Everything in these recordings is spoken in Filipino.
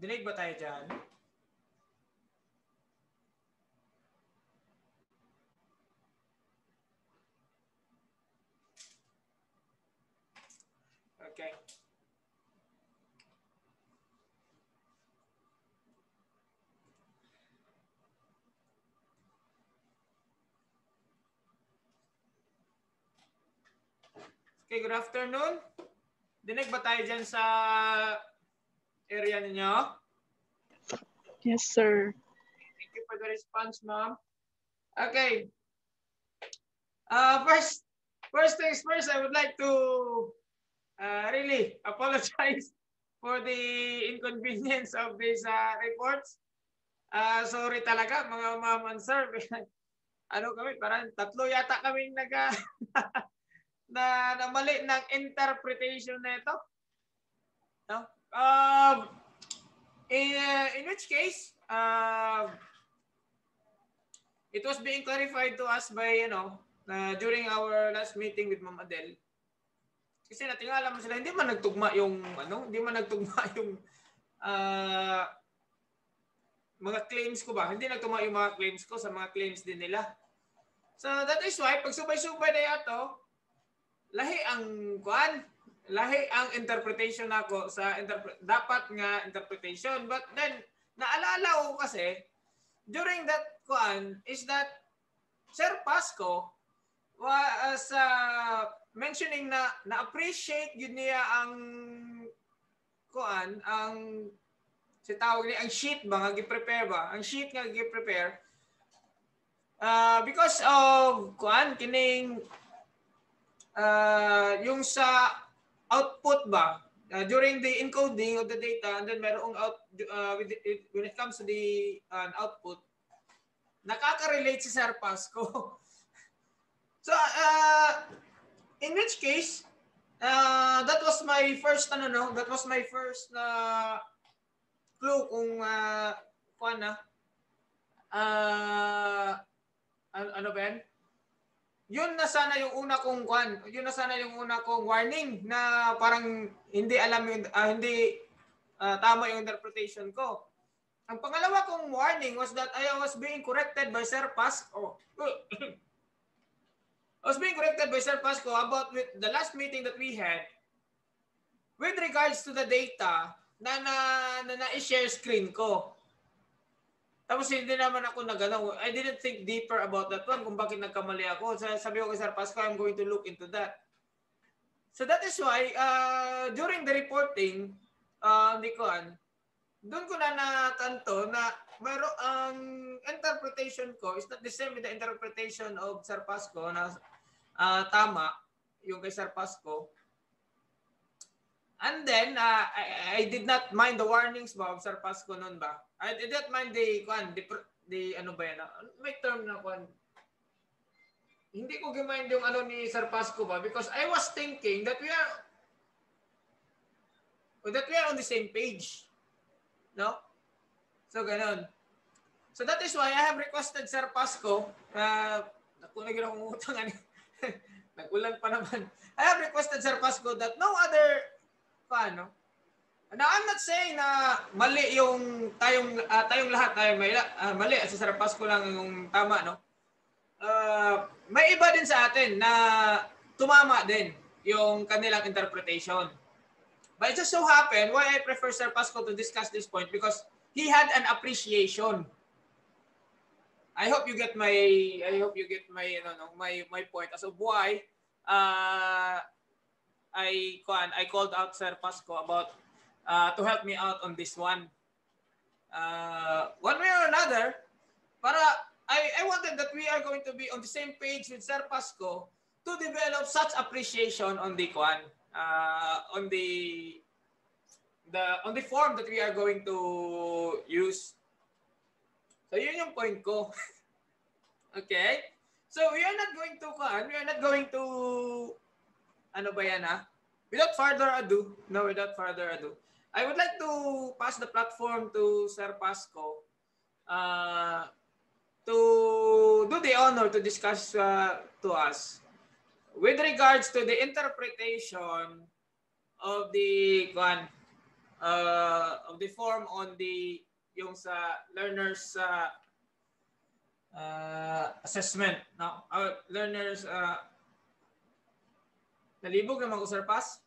Dinig ba tayo dyan? Okay. Okay, good afternoon. Dinig ba tayo dyan sa area ninyo? Yes, sir. Thank you for the response, ma'am. Okay. First things first, I would like to really apologize for the inconvenience of these reports. Sorry talaga, mga ma'am and sir. Ano kami, parang tatlo yata kaming na mali ng interpretation na ito. No? In which case, it was being clarified to us by, during our last meeting with Ma'am Adele. Kasi natingala mo sila, hindi man nagtugma yung mga claims ko ba? Hindi nagtugma yung mga claims ko sa mga claims din nila. So that is why, pag subay-subay na yato, lahi ang interpretation nako sa dapat nga interpretation. But then, naalala ko kasi, during that is that Sir Pasco was mentioning na na-appreciate yun niya ang tawag niya ang sheet ba nga gi-prepare ba? Ang sheet nga gi-prepare because of kining yung sa output ba during the encoding of the data, and then merong when it comes to the output, nakaka-relate si Sir Pasco. So in which case, that was my first clue kung ano ba yan? Yun na sana yung una kong warning na parang hindi alam yung tama yung interpretation ko. Ang pangalawa kong warning was that I was being corrected by Sir Pasco. I was being corrected by Sir Pasco about with the last meeting that we had with regards to the data na na-share screen ko. Tapos hindi naman ako I didn't think deeper about that one kung bakit nagkamali ako. Sabi ko kay Sir Pasco, I'm going to look into that. So that is why, during the reporting, doon ko na natanto na ang interpretation ko is not the same with the interpretation of Sir Pasco na tama, yung kay Sir Pasco. And then, I did not mind the warnings ba of Sir Pasco noon ba? I did not mind the ano ba yan? May term na hindi ko gimind yung ni Sir Pasco ba? Because I was thinking that we are on the same page. No? So, ganun. So, that is why I have requested Sir Pasco, kung naging akong utang, nag-ulan pa naman. I have requested Sir Pasco that no other, Now, I'm not saying na mali yung tayong lahat tayo mali at si Sir Pasco lang yung tama, no? May iba din sa atin na tumama din yung kanilang interpretation. But it just so happened why I prefer Sir Pasco to discuss this point because he had an appreciation. I hope you get my my point as of why I called out Sir Pasco about to help me out on this one. One way or another, I wanted that we are going to be on the same page with Sir Pasco to develop such appreciation on the on the form that we are going to use. So yun yung point ko. Okay? So we are not going to ano ba yan without further ado, I would like to pass the platform to Sir Pasco to do the honor to discuss to us with regards to the interpretation of the of the form on the yung sa learners assessment, no? Learners nalibog naman ko, Sir Pas.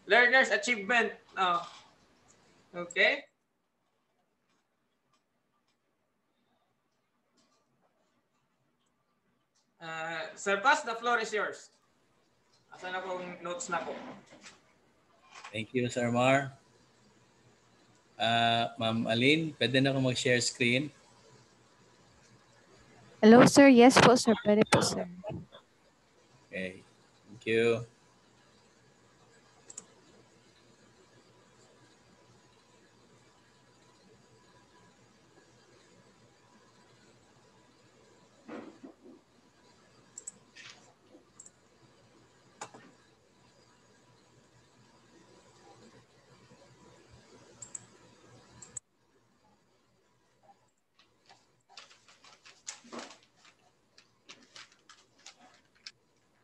Learners achievement. Oh. Okay. Sir Pas, the floor is yours. Asan akong notes na ko? Thank you, Sir Mar. Ma'am Aline, pwede na ako mag-share screen? Hello, sir. Yes po, sir. Pwede po, sir. Okay. Thank you.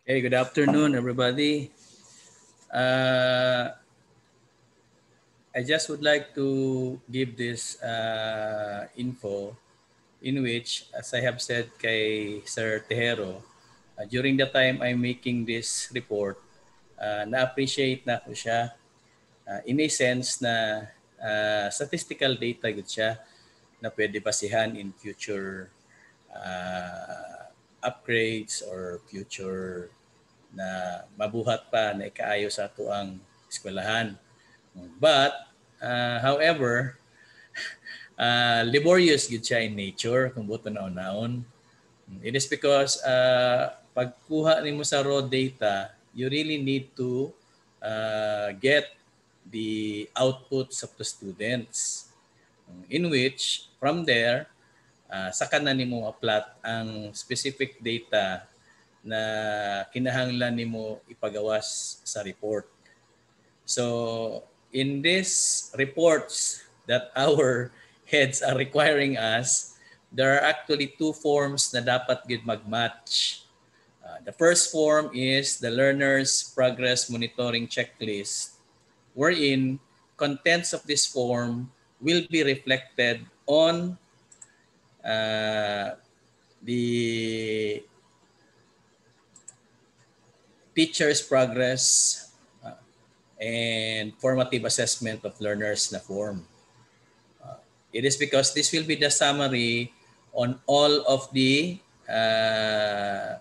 Hey, good afternoon, everybody. I just would like to give this info in which, as I have said kay Sir Tejero, during the time I'm making this report, na-appreciate na ko siya in a sense na statistical data good siya na pwede basihan in future upgrades or future na mabuhat pa na ikaayo sa ato ang eskwelahan. But, however, laborious gid siya in nature kung buto naon-naon. It is because pagkuha nimo sa raw data, you really need to get the outputs of the students. In which, from there, saka na nimo plot ang specific data na kinahanglan nimo ipagawas sa report. So, in these reports that our heads are requiring us, there are actually two forms na dapat gid mag-match. The first form is the learner's progress monitoring checklist, wherein contents of this form will be reflected on the teacher's progress and formative assessment of learners na form. It is because this will be the summary on all of the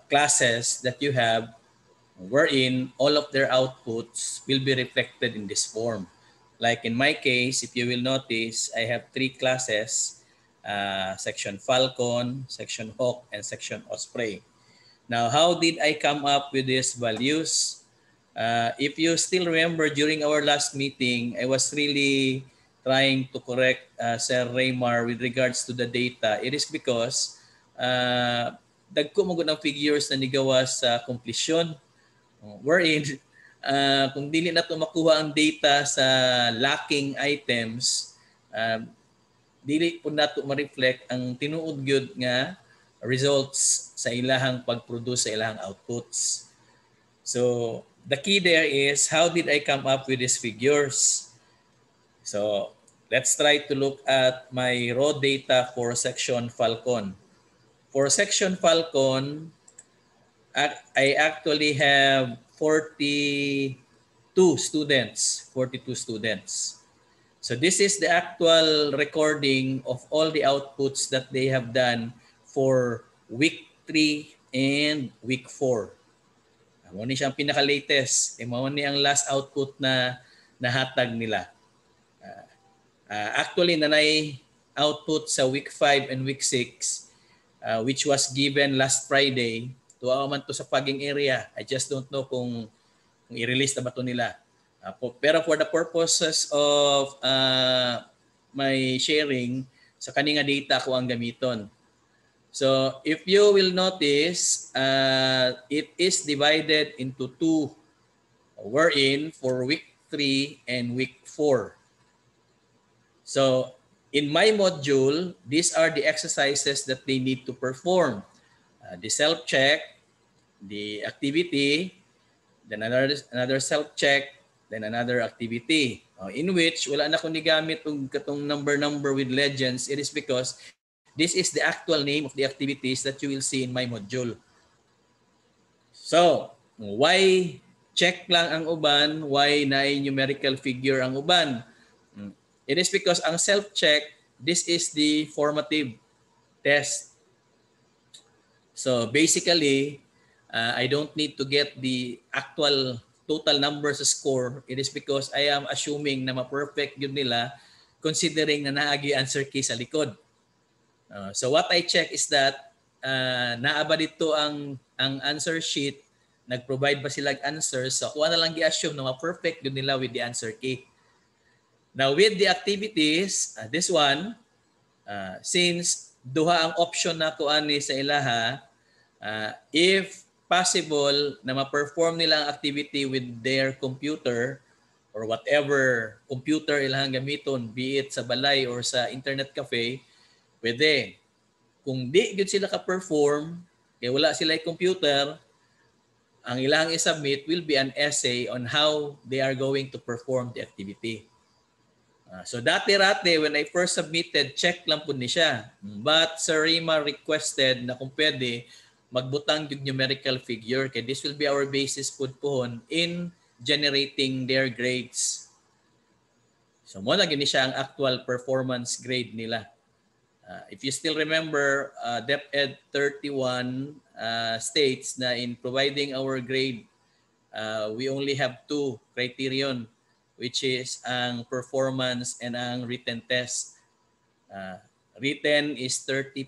classes that you have, wherein all of their outputs will be reflected in this form. Like in my case, if you will notice, I have 3 classes, Section Falcon, Section Hawk, and Section Osprey. Now, how did I come up with these values? If you still remember, during our last meeting, I was really trying to correct Sir Raymar with regards to the data. It is because dagko mo ng figures na nigawas sa completion, wherein kung dili na ito makuha ang data sa lacking items, dili po na ito ma-reflect ang tinuod gyud nga results sa ilahang pag-produce sa ilahang outputs. So, the key there is, how did I come up with these figures? So, let's try to look at my raw data for Section Falcon. For Section Falcon, I actually have 42 students. So this is the actual recording of all the outputs that they have done for week 3 and week 4. Mao ni siyang pinaka-latest. Mao ni ang last output na nahatag nila. Actually, nanay output sa week 5 and week 6, which was given last Friday. Tuwa man to sa Paging area. I just don't know kung i-release na ba to nila. Pero for the purposes of my sharing, sa kaninga data ko ang gamiton. So if you will notice, it is divided into 2, wherein for week 3 and week 4. So in my module, these are the exercises that they need to perform. The self-check, the activity, then another self-check, then another activity. In which, wala na kung nigamit yung katong number with legends. It is because this is the actual name of the activities that you will see in my module. So, why check lang ang uban? Why na numerical figure ang uban? It is because ang self-check, this is the formative test. So, basically, I don't need to get the actual total numbers score. It is because I am assuming na ma-perfect yun nila considering na naagi answer key sa likod. So what I check is that naaba dito ang answer sheet, nag-provide ba sila answers, so kuha na lang i-assume na ma-perfect yun nila with the answer key. Now with the activities, this one, since duha ang option na kuha ni sa ilaha, if possible na ma-perform nila ang activity with their computer or whatever computer ilang gamiton, be it sa balay or sa internet cafe, pwede. Kung di gud sila ka-perform, kaya wala sila computer, ang ilang i-submit will be an essay on how they are going to perform the activity. So dati-rate, when I first submitted, check lang po ni siya. But Sir Rima requested na kung pwede, magbutang yung numerical figure kaya this will be our basis po pohon in generating their grades. So mo na gini siya ang actual performance grade nila. If you still remember, DepEd 31 states na in providing our grade, we only have two criterion, which is ang performance and ang written test. Written is 30%,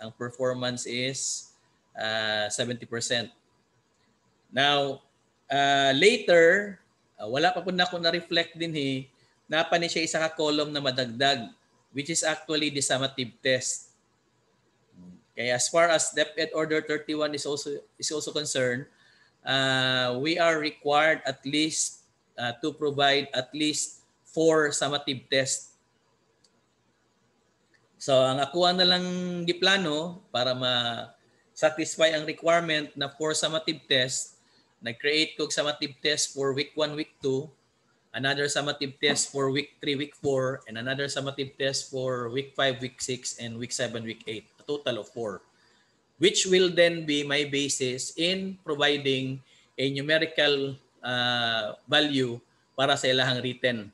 ang performance is 70%. Now, later, wala pa po na ako na-reflect din napa ni siya isa ka column na madagdag, which is actually the summative test. Kaya as far as DepEd Order 31 is also concerned, we are required at least to provide at least 4 summative tests. So ang akuha na lang giplano para ma-satisfy ang requirement na 4 summative tests, nag-create ko summative test for week 1, week 2, another summative test for week 3, week 4, and another summative test for week 5, week 6, and week 7, week 8. A total of 4. Which will then be my basis in providing a numerical value para sa ilahang written.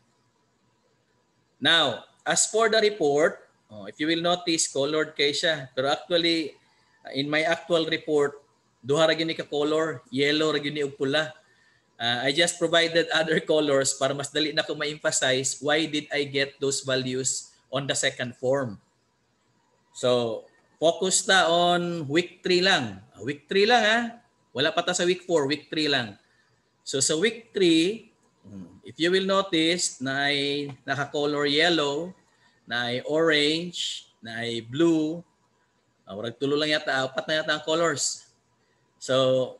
Now, as for the report, if you will notice, colored kay siya. Pero actually, in my actual report, duha ra gyud ni ka color, yellow ra gyud ni ug pula. I just provided other colors para mas dali na ko ma-emphasize why did I get those values on the second form. So, focus ta on week 3 lang. Week 3 lang Wala pa ta sa week 4, week 3 lang. So sa week 3, if you will notice na ay naka-color yellow, na ay orange, na ay blue, warag tulo lang yata, 4 na yata ang colors. So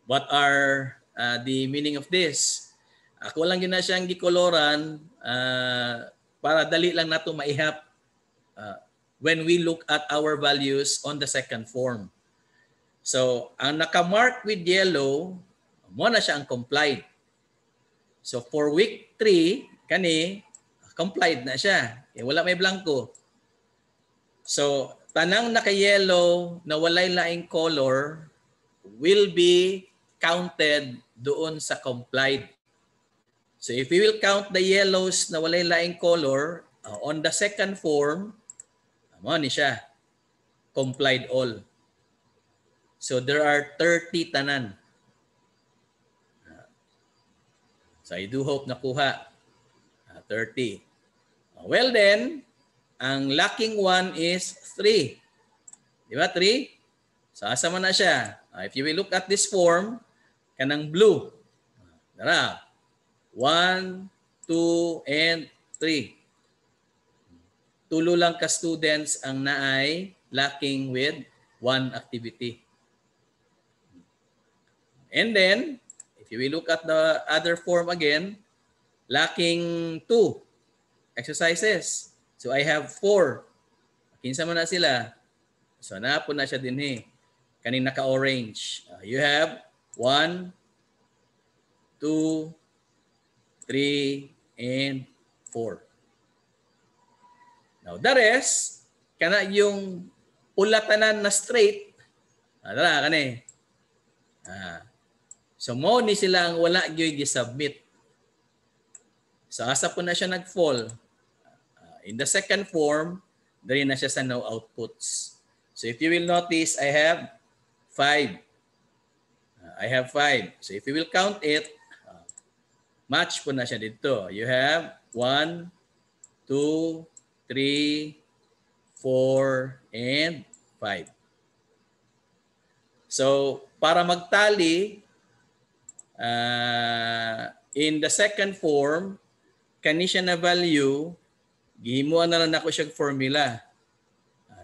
what are the meaning of this? Ako lang gina siyang gikoloran para dali lang nato maihap when we look at our values on the second form. So, ang naka-mark with yellow, mo na siya ang complied. So, for week 3, complied na siya. Wala may blanco. So, tanang naka-yellow na walay laing color will be counted doon sa complied. So, if we will count the yellows na walay laing color, on the second form, mo ni siya. Complied all. So there are 30 tanan. So I do hope nakuha. 30. Well then, ang lacking one is 3. Di ba 3? So asa man na siya? If you will look at this form, kanang blue. Dara. 1, 2, and 3. Tulo lang ka students ang naay lacking with 1 activity. And then, if you will look at the other form again, lacking 2 exercises. So I have 4. Kinsa man na sila. So naapon na siya din Kaning naka-orange. You have 1, 2, 3, and 4. Now, the rest, kana yung ulatanan na straight, dala, kani. So, mo ni sila ang wala gyud gi-submit. So, asa po na siya nag-fall. In the second form, dali na siya sa no outputs. So, if you will notice, I have 5. I have 5. So, if you will count it, match po na siya dito. You have 1, 2, 3, 4, and 5. So, para magtali, in the second form, kani siya na value, gihimuan na lang ako siya formula.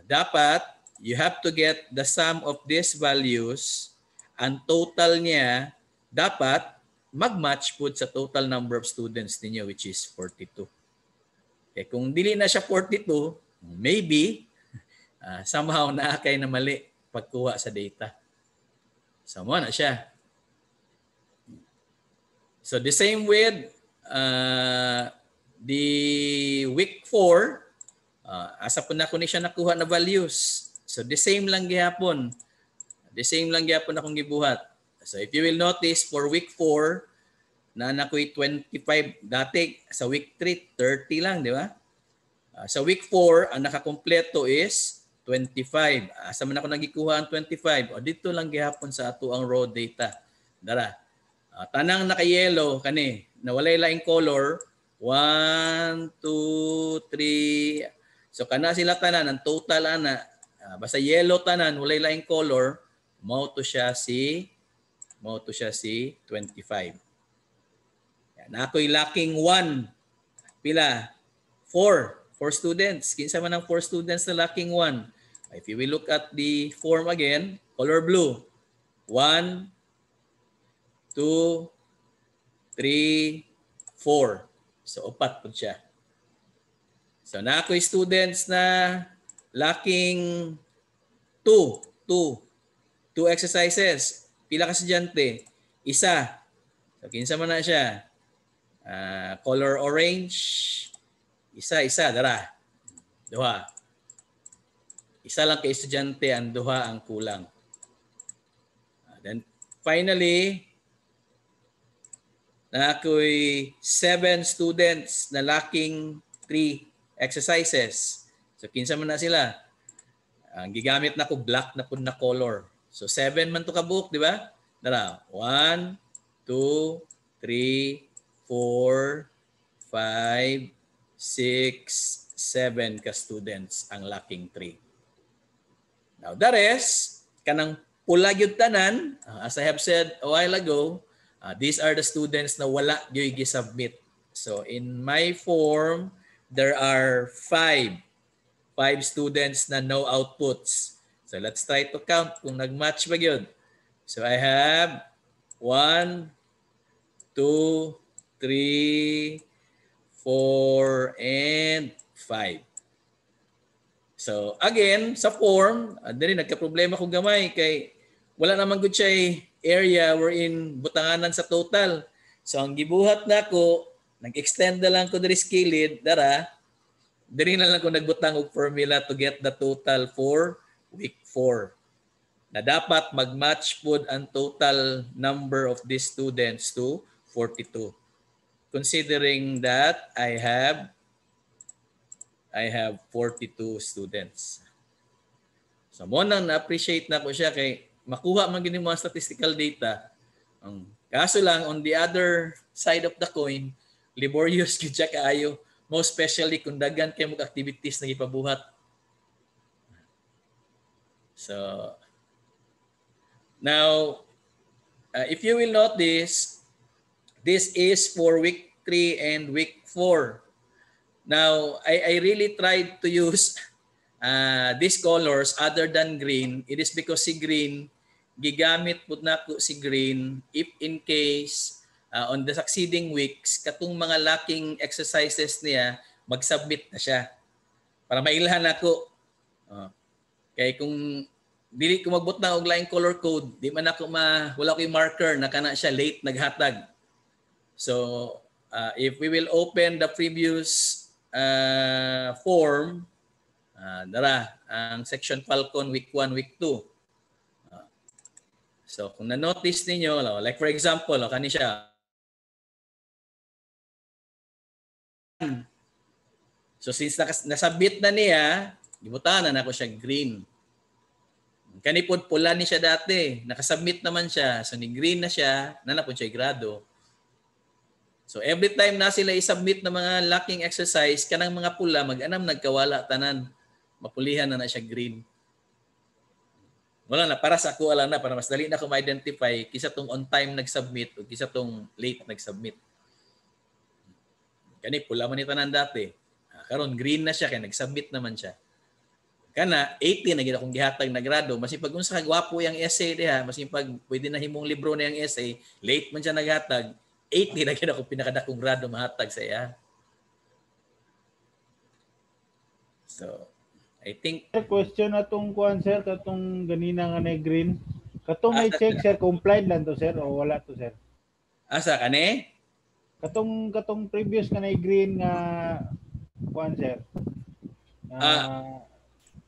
Dapat, you have to get the sum of these values. Ang total niya, dapat mag-match po sa total number of students ninyo, which is 42. Okay, kung dili na siya 42, maybe somehow naakay na mali pagkuha sa data. So, mo na siya. So, the same with the week 4, asa po na ko ni siya nakuha na values. So, the same lang gihapon. The same lang gihapon akong gibuhat. So, if you will notice, for week 4, na nakuha 25 dati. Sa week 3, 30 lang, di ba? Sa week 4, ang nakakompleto is 25. Asa man ako nagikuha ang 25? O dito lang gihapon sa ato ang raw data. Dara. Tanang naka-yellow kani, na walay laing color, 1, 2, 3. So kana sila tanan ang total ana. Basta yellow tanan, walay laing color, mao to siya si 25. Na ako'y lacking 1. Pila? 4 students. Kinsa man ang 4 students na lacking 1? If you will look at the form again, color blue. 1, 2, 3, 4. So, 4 po siya. So, na ako'y students na lacking 2 exercises. Pila ka estudyante? Isa. So, kinsa man na siya? Color orange. Isa, dara. Duha. Isa lang kay estudyante, ang duha ang kulang. Then finally, na ako'y 7 students na lacking 3 exercises. So kinsa man na sila? Ang gigamit na ko black na pud na color. So 7 man to ka book, di ba? Dara. 1, 2, 3, 4, 5, 6, 7 ka students ang lacking 3. Now, the rest, kanang pula gyud tanan, as I have said a while ago, these are the students na wala gyud gi-submit. So, in my form, there are 5 students na no outputs. So, let's try to count kung nag-match ba gyud. So, I have 1, 2, 3, 4, and 5. So, again, sa form, dali nagka-problema kong gamay kay wala naman gud siya area wherein butanganan sa total. So, ang gibuhat na ko, nag-extend na lang ko diri skilled, dara, diri na lang ko nagbutang og formula to get the total for week 4. Na dapat mag-match pod ang total number of these students to 42. Considering that I have 42 students. So mo nang na-appreciate na ko siya kay makuha man gini mo statistical data. Ang kaso lang on the other side of the coin, laborious gyud siya kaayo, most especially kung daghan kay mo activities na ipabuhat. So now if you will notice, this is for week 3 and week 4. Now, I really tried to use these colors other than green. It is because si green, gigamit po na ko si green if in case on the succeeding weeks, katong mga lacking exercises niya, mag-submit na siya. Para mailhan ako. Kaya kung dili ko magbut na og laing color code, di man ako wala ko yung marker na kana siya late naghatag. So if we will open the previous form, dara ang section Falcon week 1, week 2. So kung na-notice ninyo, like for example, kani siya. So since nasabit na niya, gibutanan ako siya green. Kani pod pula ni siya dati, nakasubmit naman siya. So ni green na siya, nanapon siya grado. So every time na sila i-submit ng mga lacking exercise, kanang mga pula mag-anam nagkawala tanan. Mapulihan na siya green. Wala na, para sa ako alam na, para mas dali na ako ma-identify kisa tong on time nag-submit o kisa tong late nag-submit. Kani pula man itanan dati. Karon green na siya kay nag-submit naman siya. Kana 80 na gid akong gihatag na grado, masipag unsa ka gwapo yang essay diha, masipag pwede na himong libro na yang essay, late man siya naghatag, 80 na gid ako pinakadakong grado mahatag sa iya. So, I think question atong kuan sir katong ganina nga na green. Katong may check sir complied lang to sir o wala to sir? Asa kani? Katong previous nga na green nga kuan sir.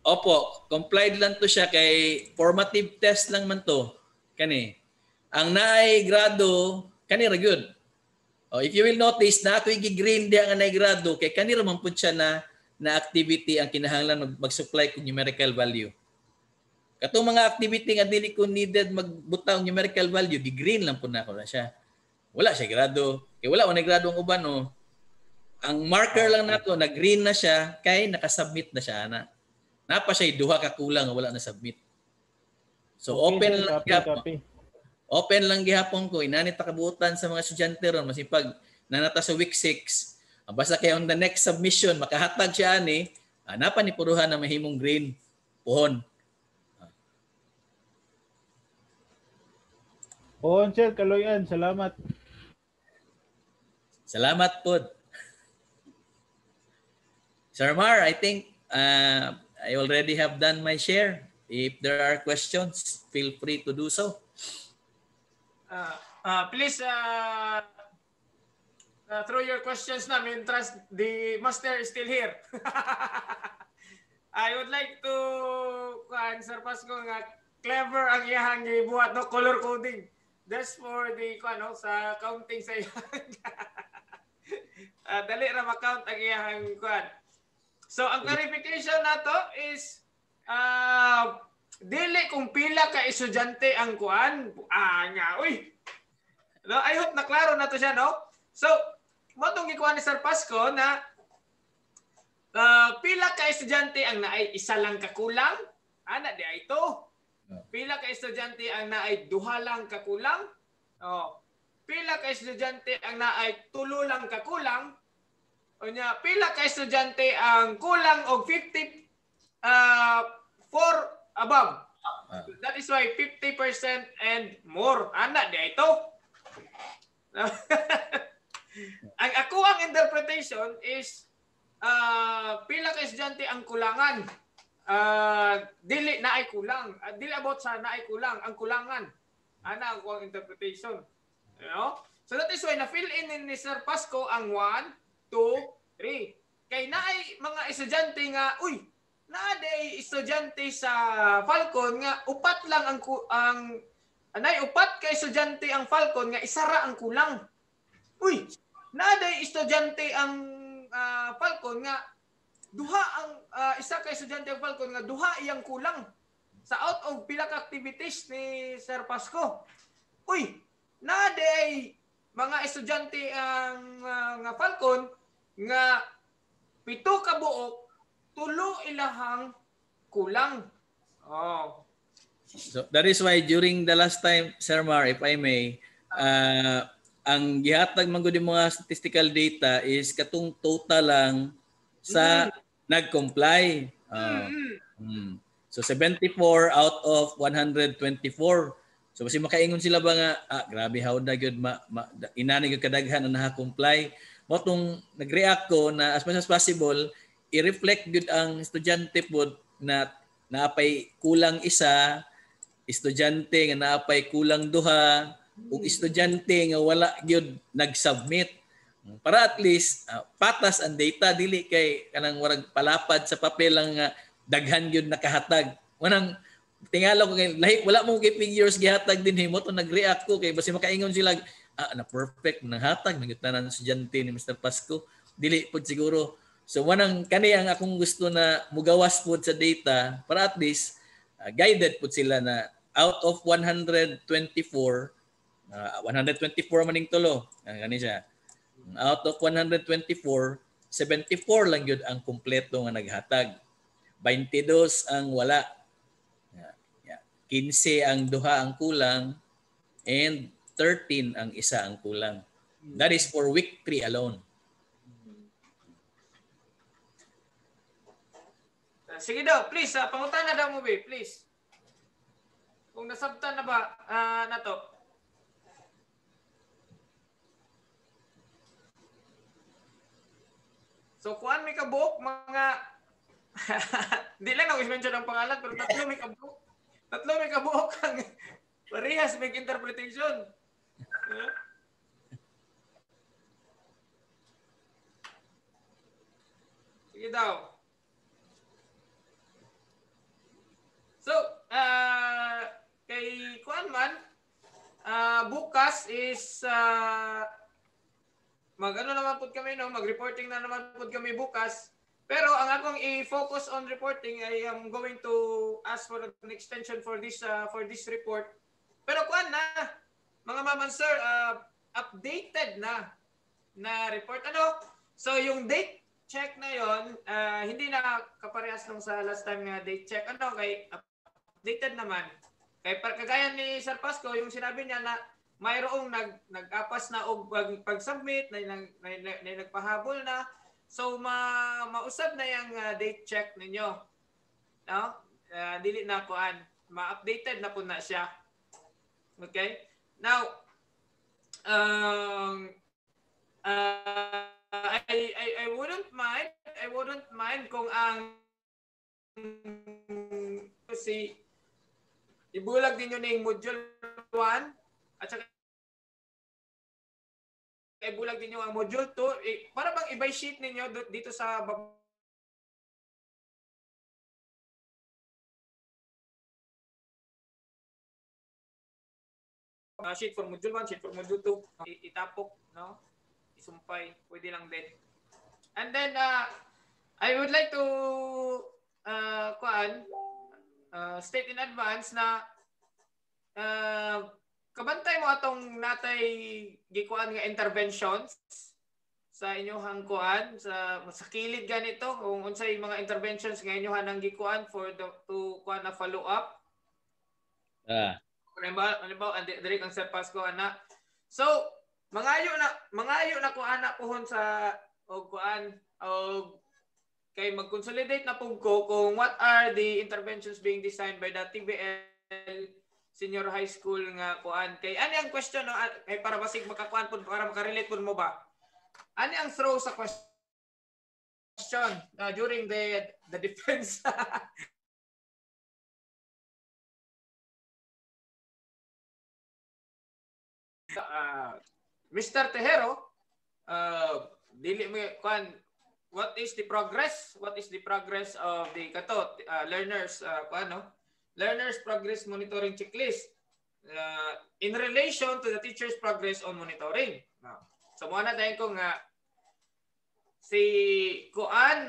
Opo, complied lang to siya kay formative test lang man to. Kani. Ang naay grado, kani ra gyud. If you will notice na ako'y gi-green diha nga naay grado kay kani ra man pud siya na activity ang kinahanglan mag-supply kung numerical value. Katong mga activity nga dili ko needed magbutang numerical value, gi-green lang pud na ako na siya. Wala siya grado. Kay wala man grado ang uban no. Ang marker lang nato na green na siya kay nakasubmit na siya ana. Napa siya duha ka kulang wala na submit. So okay, open lang gihapon. Open lang gihapon ko inani ta kabutan sa mga estudyante ron masipag nanata sa week 6. Basta kay on the next submission makahatag siya ani, napa ni puruhan na mahimong green puhon. Puhon sir, kaloyan, salamat. Salamat pod. Sir Mar, I think I already have done my share. If there are questions, feel free to do so. Please throw your questions na. Trust the master is still here. I would like to Sir Pasco nga clever ang iyang gibuhat no color coding. That's for the sa counting sa iyang. Dali ra ma-count ang iyang So ang clarification nato is dili kung pila ka estudyante ang No, I hope na klaro na to siya no. So mo tong gikuan ni Sir Pasco na pila ka estudyante ang naay isa lang ka kulang, ana di ay to. Pila ka estudyante ang naay duha lang ka kulang. Pila ka estudyante ang naay tulo lang ka kulang. Unya pila ka estudyante ang kulang og 50 for above. That is why 50% and more. Ana di ito. Ang ako ang interpretation is pila ka estudyante ang kulangan. Dili na ay kulang. Dili about sa na ay kulang, ang kulangan. Ana ang akong interpretation. You know? So that is why na fill in ni Sir Pasco ang 1 2, 3. Kay naay mga estudyante nga, naaday estudyante sa Falcon nga upat lang ang naay upat ka estudyante ang Falcon nga isa ra ang kulang. Naaday estudyante ang Falcon nga duha ang isa ka estudyante ang Falcon nga duha iyang kulang. Sa out of pila ka activities ni Sir Pasco. Naaday mga estudyante ang nga Falcon nga 7 ka buok, 3 ilahang kulang. So that is why during the last time, Sir Mar, if I may, ang gihatag man gud mga statistical data is katong total lang sa nag-comply. So 74 out of 124. So kasi makaingon sila ba nga grabe hawda gyud inani gyud kadaghan ang naha-comply. Motong nag-react ko na as much as possible i-reflect gyud ang estudyante pod na naapay kulang isa, estudyante nga naapay kulang duha, ug estudyante nga wala gyud nag-submit. Para at least patas ang data, dili kay kanang warag palapad sa papel lang nga daghan gyud nakahatag. Wanang tingala ko kay lahi wala mo kay figures gihatag din himo to nag-react ko kay basi makaingon sila na perfect nang hatag nagutanan sa estudyante ni Mr. Pasco. Dili pud siguro. So wanang kani ang akong gusto na mugawas pud sa data para at least guided pud sila na out of 124 maning tulo. Kani siya. Out of 124, 74 lang yun ang kumpleto nga naghatag. 22 ang wala. 15 ang duha ang kulang and 13 ang isa ang kulang. That is for week 3 alone. Sige daw, please. Pangutan na daw mo, be, please. Kung nasabtan na ba na to? So, kuan may kabuok, mga... Hindi lang ako i-mention ang pangalan, pero tatlo may kabuok. Tatlo may kabuok ang parehas may interpretation. Sige daw. So, kay kuan man, bukas is... mag-ano naman po kami, no? Mag-reporting na naman po kami bukas. Pero ang akong i-focus on reporting ay I'm going to ask for an extension for this report. Pero kuan na, mga ma'am and sir, updated na report. Ano? So yung date check na yon, hindi na kaparehas nung sa last time na date check. Ano? Kay updated naman. Kay kagaya ni Sir Pasco, yung sinabi niya na mayroong nag-apas na og pag-submit na nagpahabol na, so mausab na yung date check ninyo, no? Dili na kuan, ma-updated na po na siya. Okay, now I wouldn't mind kung ang si ibulag ninyo ning module 1 at saka ibulag ninyo ang module 2 para bang i-buy sheet ninyo dito sa sheet for module 1, sheet for module 2, itapok, no? Isumpay, pwede lang din. And then I would like to state in advance na kabantay mo atong natay gikuan nga interventions sa inyohang kuan sa kilid ganito kung unsay mga interventions nga inyohan ang gikuan for to kuan na follow up. Halimbawa diri kang Sir Pasco ana. So mangayo na ko ana pohon sa og kuan og kay mag-consolidate na pug ko kung what are the interventions being designed by the TBL Senior High School nga kuan. Kay ani ang question no kay para basig makakuan pud para makarelate pud mo ba? Ani ang throw sa question during the defense. Mr. Tejero, dili mo kuan, what is the progress? What is the progress of the learners kuan no? Learners Progress Monitoring Checklist in relation to the teacher's progress on monitoring. So muna tayo kung si Kuan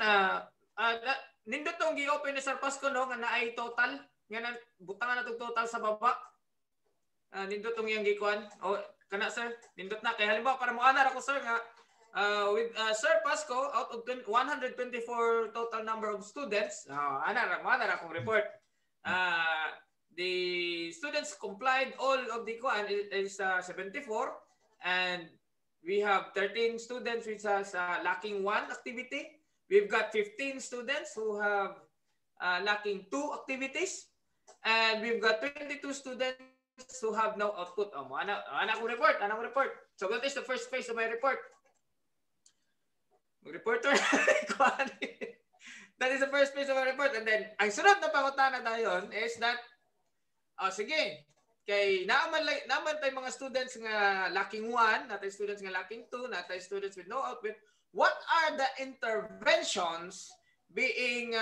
nindot tong gi-open ni Sir Pasco no nga naay total nga butangan na tong total sa baba. Nindot tong yang gi-kuan. O kana sir, nindot na kay halimbawa para mo ana ako sir nga with Sir Pasco out of 124 total number of students, ana ra akong report. The students complied all of the kuan is 74 and we have 13 students which has lacking one activity. We've got 15 students who have lacking 2 activities and we've got 22 students who have no output. Ana ko report. So that is the first phase of my report. Mag-reporter kuan. That is the first piece of a report. And then, ang sunod na pangutana tayo is that, sige, kay naman tayo mga students nga lacking 1, natay students nga lacking 2, natay students with no output. What are the interventions being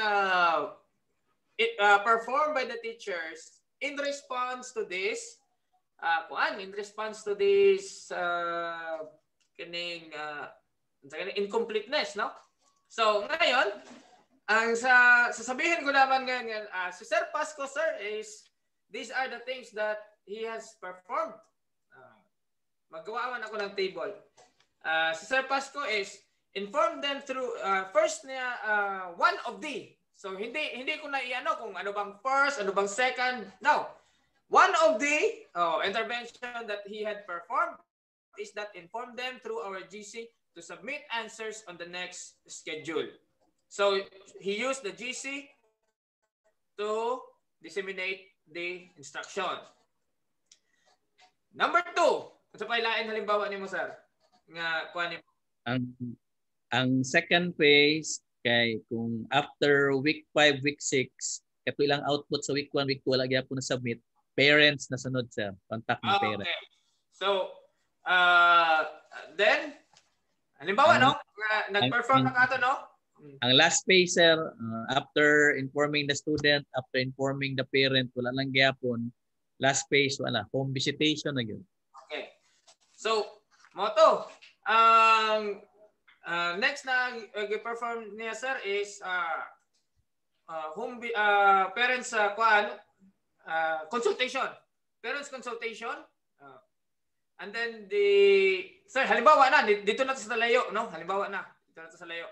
performed by the teachers in response to this incompleteness, no? So, ngayon, ang sasabihin ko naman ngayon, si Sir Pasco, sir, is these are the things that he has performed. Magawa ako ng table. Si Sir Pasco is inform them through first niya one of the. So hindi ko na iano kung ano bang first, ano bang second. No. One of the intervention that he had performed is that inform them through our GC to submit answers on the next schedule. So he used the GC to disseminate the instruction. Number 2, sa pailain halimbawa nimo sir nga kuan nimo. Ang second phase kay kung after week 5, week 6, kato ilang output sa week 1, week 2 wala gyapon na submit, parents na sunod sa contact ng parents. Okay. So then halimbawa nag-perform na kato no? Ang last phase, sir, after informing the student, after informing the parent, wala lang gyapon. Last phase, wala. Home visitation na yun. Okay. So, moto. Next na i-perform niya, sir, is parents consultation. Parents consultation. And then sir, halimbawa na, dito na sa layo, no? Halimbawa na, dito na sa layo.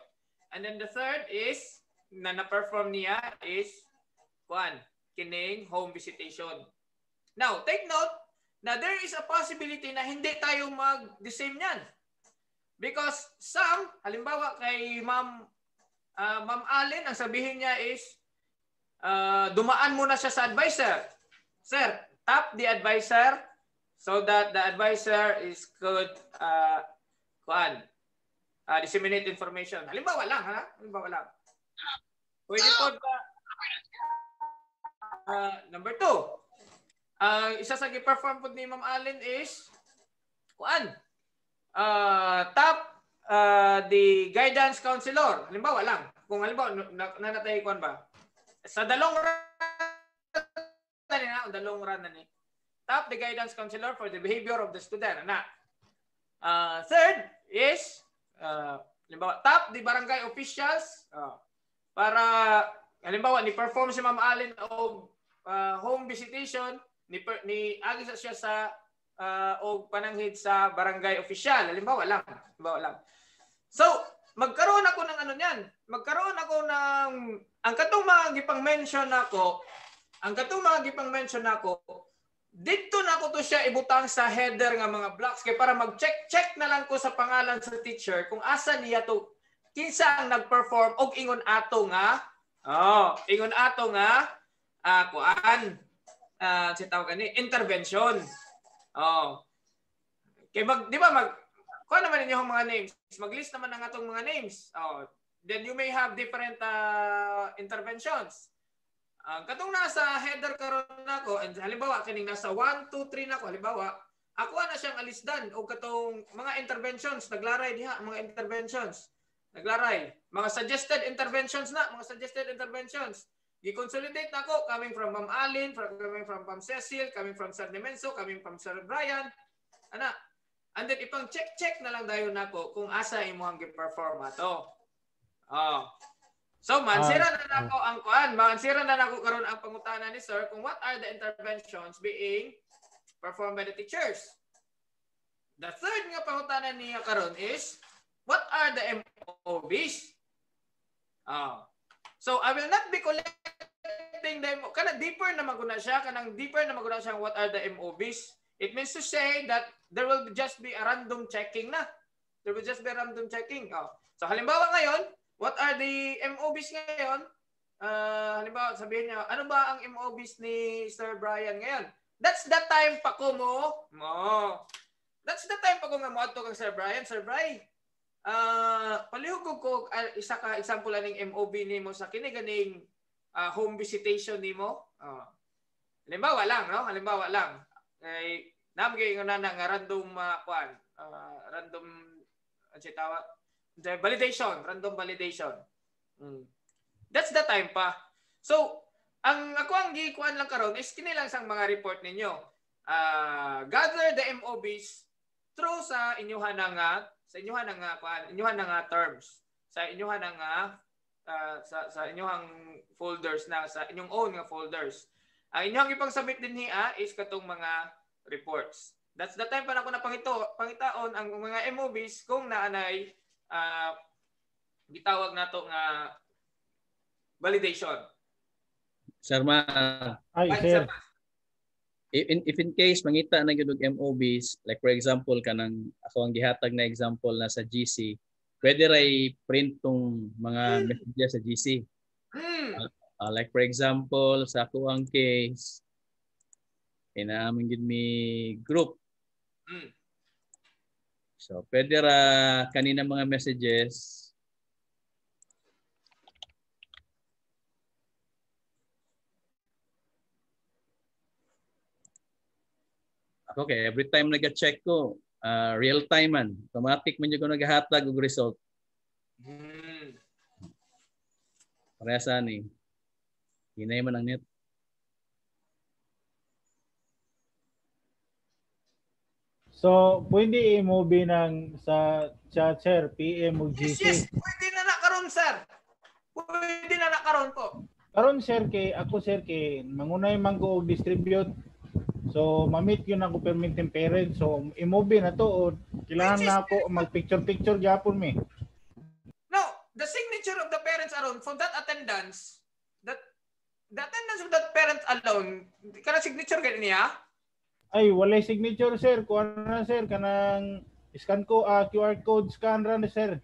And then the third is, na-perform niya is, kining home visitation. Now, take note na there is a possibility na hindi tayo mag-the-same yan. Because some, halimbawa kay Ma'am Allen, ang sabihin niya is, dumaan muna siya sa advisor. Sir, tap the advisor so that the advisor is could disseminate information. Halimbawa lang, ha? Halimbawa lang. Pwede po ba? Number 2. Isa sa gi-perform po ni Ma'am Allen is tap the guidance counselor. Halimbawa lang. Kung halimbawa nanatay kuan ba? Sa dalong run na ni. Tap the guidance counselor for the behavior of the student. Third is halimbawa, tap the barangay officials para halimbawa ni perform si Ma'am Allen o home visitation ni agi siya sa o pananghid sa barangay official. Halimbawa lang. So, magkaroon ako ng ano niyan. Magkaroon ako ng ang katong mga gipang-mention nako, dito na ako to siya ibutang sa header nga mga blocks kay para mag-check na lang ko sa pangalan sa teacher kung asa niya to kinsa ang nag-perform og ingon ato nga intervention. Kay di ba kuha naman ninyo ang mga names. Mag-list naman ng atong mga names. Then you may have different interventions. Katong nasa header karon nako, and halimbawa kining nasa 1, 2, 3 nako, halimbawa, ako na siyang alisdan og katong mga interventions, naglaray diha mga interventions. Naglaray, mga suggested interventions. Gi-consolidate nako coming from Ma'am Allen, coming from Ma'am Cecil, coming from Sir Nemenso, coming from Sir Brian. And then ipang check na lang dayon nako kung asa imong gi-perform ato. So, mansira na nako ang kuan. Mansira na nako karon ang pangutana ni sir kung what are the interventions being performed by the teachers. The third nga pangutana niya karon is what are the MOBs? So, I will not be collecting them. Kanang deeper na maguna siya, what are the MOBs? It means to say that there will just be a random checking na. There will just be a random checking. So, halimbawa ngayon, what are the MOBs ngayon? Halimbawa, sabihin niya, ano ba ang MOBs ni Sir Brian ngayon? That's the time pa ko mo. That's the time pa ko nga mo ato kang Sir Brian. Sir Brian, palihog ko isa ka example aning MOB nimo sa kini ganing home visitation nimo. Halimbawa lang, no? Halimbawa lang. Kay namgay nga nga random random validation, random validation. That's the time pa. So, ang ako ang gikuan lang karon is kini lang sang mga report ninyo. Gather the MOBs through sa inyuhan nga terms, sa inyuhan nga sa inyong folders na sa inyong own nga folders. Ang inyong ipang-submit din niya is katong mga reports. That's the time pa na ko na pangitaon ang mga MOBs kung naanay gitawag nato nga validation. Sir Ma, sir. if in case mangita na gyud og MOBs, like for example kanang ako ang gihatag na example na sa GC, pwede ray print tong mga messages sa GC. Like for example sa ako ang case inaamin gid mi group. So pwede ra kanina mga messages okay, every time nag-check ko, real time man. Automatic man yung naghahatag og result. Parehas ani. Hinay man ang net. So, pwede i-move ng sa chat, sir, PM o GC. Yes. Pwede na nakaroon, sir. Pwede na nakaroon po. Karon sir, kay mangunay man ko og distribute. So, ma-meet yun ako permitting parent. So, i-move na to o kailangan na ako mag-picture-picture gyapon mi. No, the signature of the parents alone for that attendance, the attendance of that parent alone, kana signature gani niya? Ay, walay signature sir. Kuha na sir, kanang scan ko, QR code scan ra na sir.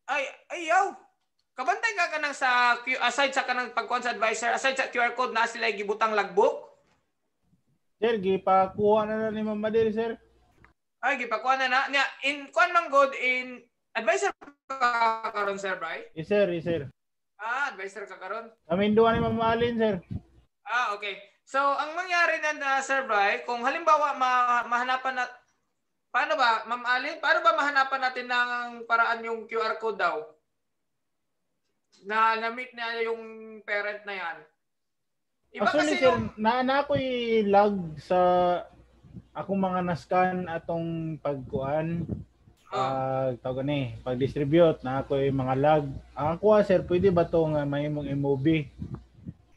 Ay, ayaw. Kabantay ka kanang sa aside sa kanang pagkuan sa advisor, aside sa QR code na sila gibutang logbook? Sir, gipakuha na ni Ma'am Madel, sir. Ay, gipakuha na. In kuan man god in advisor ka karon, sir, Bray? Yes, sir, yes, sir. Advisor ka karon. Amin duwa ni Ma'am Alin, sir. Okay. So, ang mangyari na Sir Bray, kung halimbawa mahanapan na paano ba, Ma'am Alin, paano ba mahanapan natin ng paraan yung QR code daw? Na na-meet na yung parent na yan. Iba actually, kasi sir, na ako'y lag sa akong mga nascan atong pagkuan. Tawag ni, pag-distribute na ako'y mga lag. Ang kuha, sir, pwede ba to nga may mong MOB?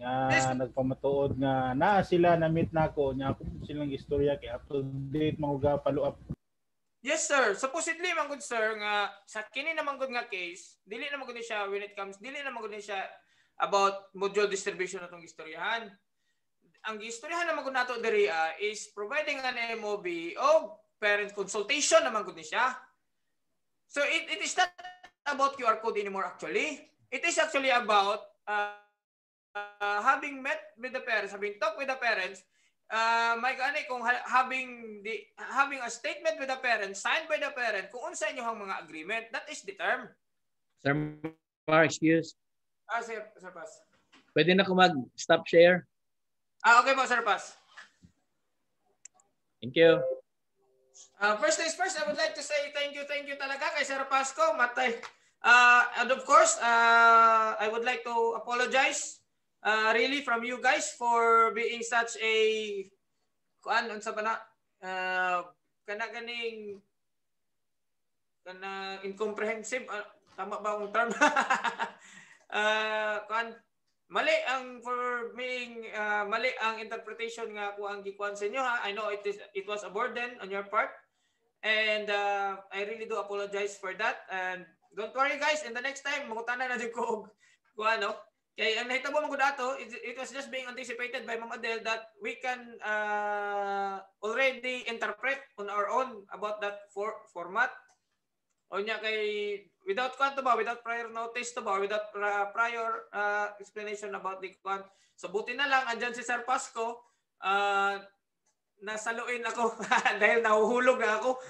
Yes. Nagpamatuod nga naa sila na meet nako nya ako silang istorya kay up to date mga follow up. Yes, sir. Supposedly man good, sir, nga sa kini naman good nga case, dili naman good siya when it comes, dili naman good siya about module distribution atong istoryahan. Ang istoryahan naman good nato diri is providing an MOB o parent consultation naman good ni siya. So it is not about QR code anymore actually. It is actually about having met with the parents, having talked with the parents, may gani kung having a statement with the parents, signed by the parent, kung unsa inyong mga agreement, that is the term. Sir Mar, excuse. Sir Pas. Pwede na ko mag-stop share? Okay po, Sir Pas. Thank you. First things first, I would like to say thank you talaga kay Sir Pasco, Matay. And of course, I would like to apologize really from you guys for being such a unsa ba na ganing incomprehensive, tama ba ang term? Mali ang for being mali ang interpretation nga ko ang gikuan sa inyo ha. I know it was a burden on your part, and I really do apologize for that. And don't worry guys, in the next time mangutana na jud ko ano. Kay ang nahitabo mo dato, it was just being anticipated by Ma'am Adele that we can already interpret on our own about that format. O niya kay without prior notice to ba, without prior explanation about the kwan. So buti na lang andyan si Sir Pasco, nasaluin ako dahil nahuhulog na ako.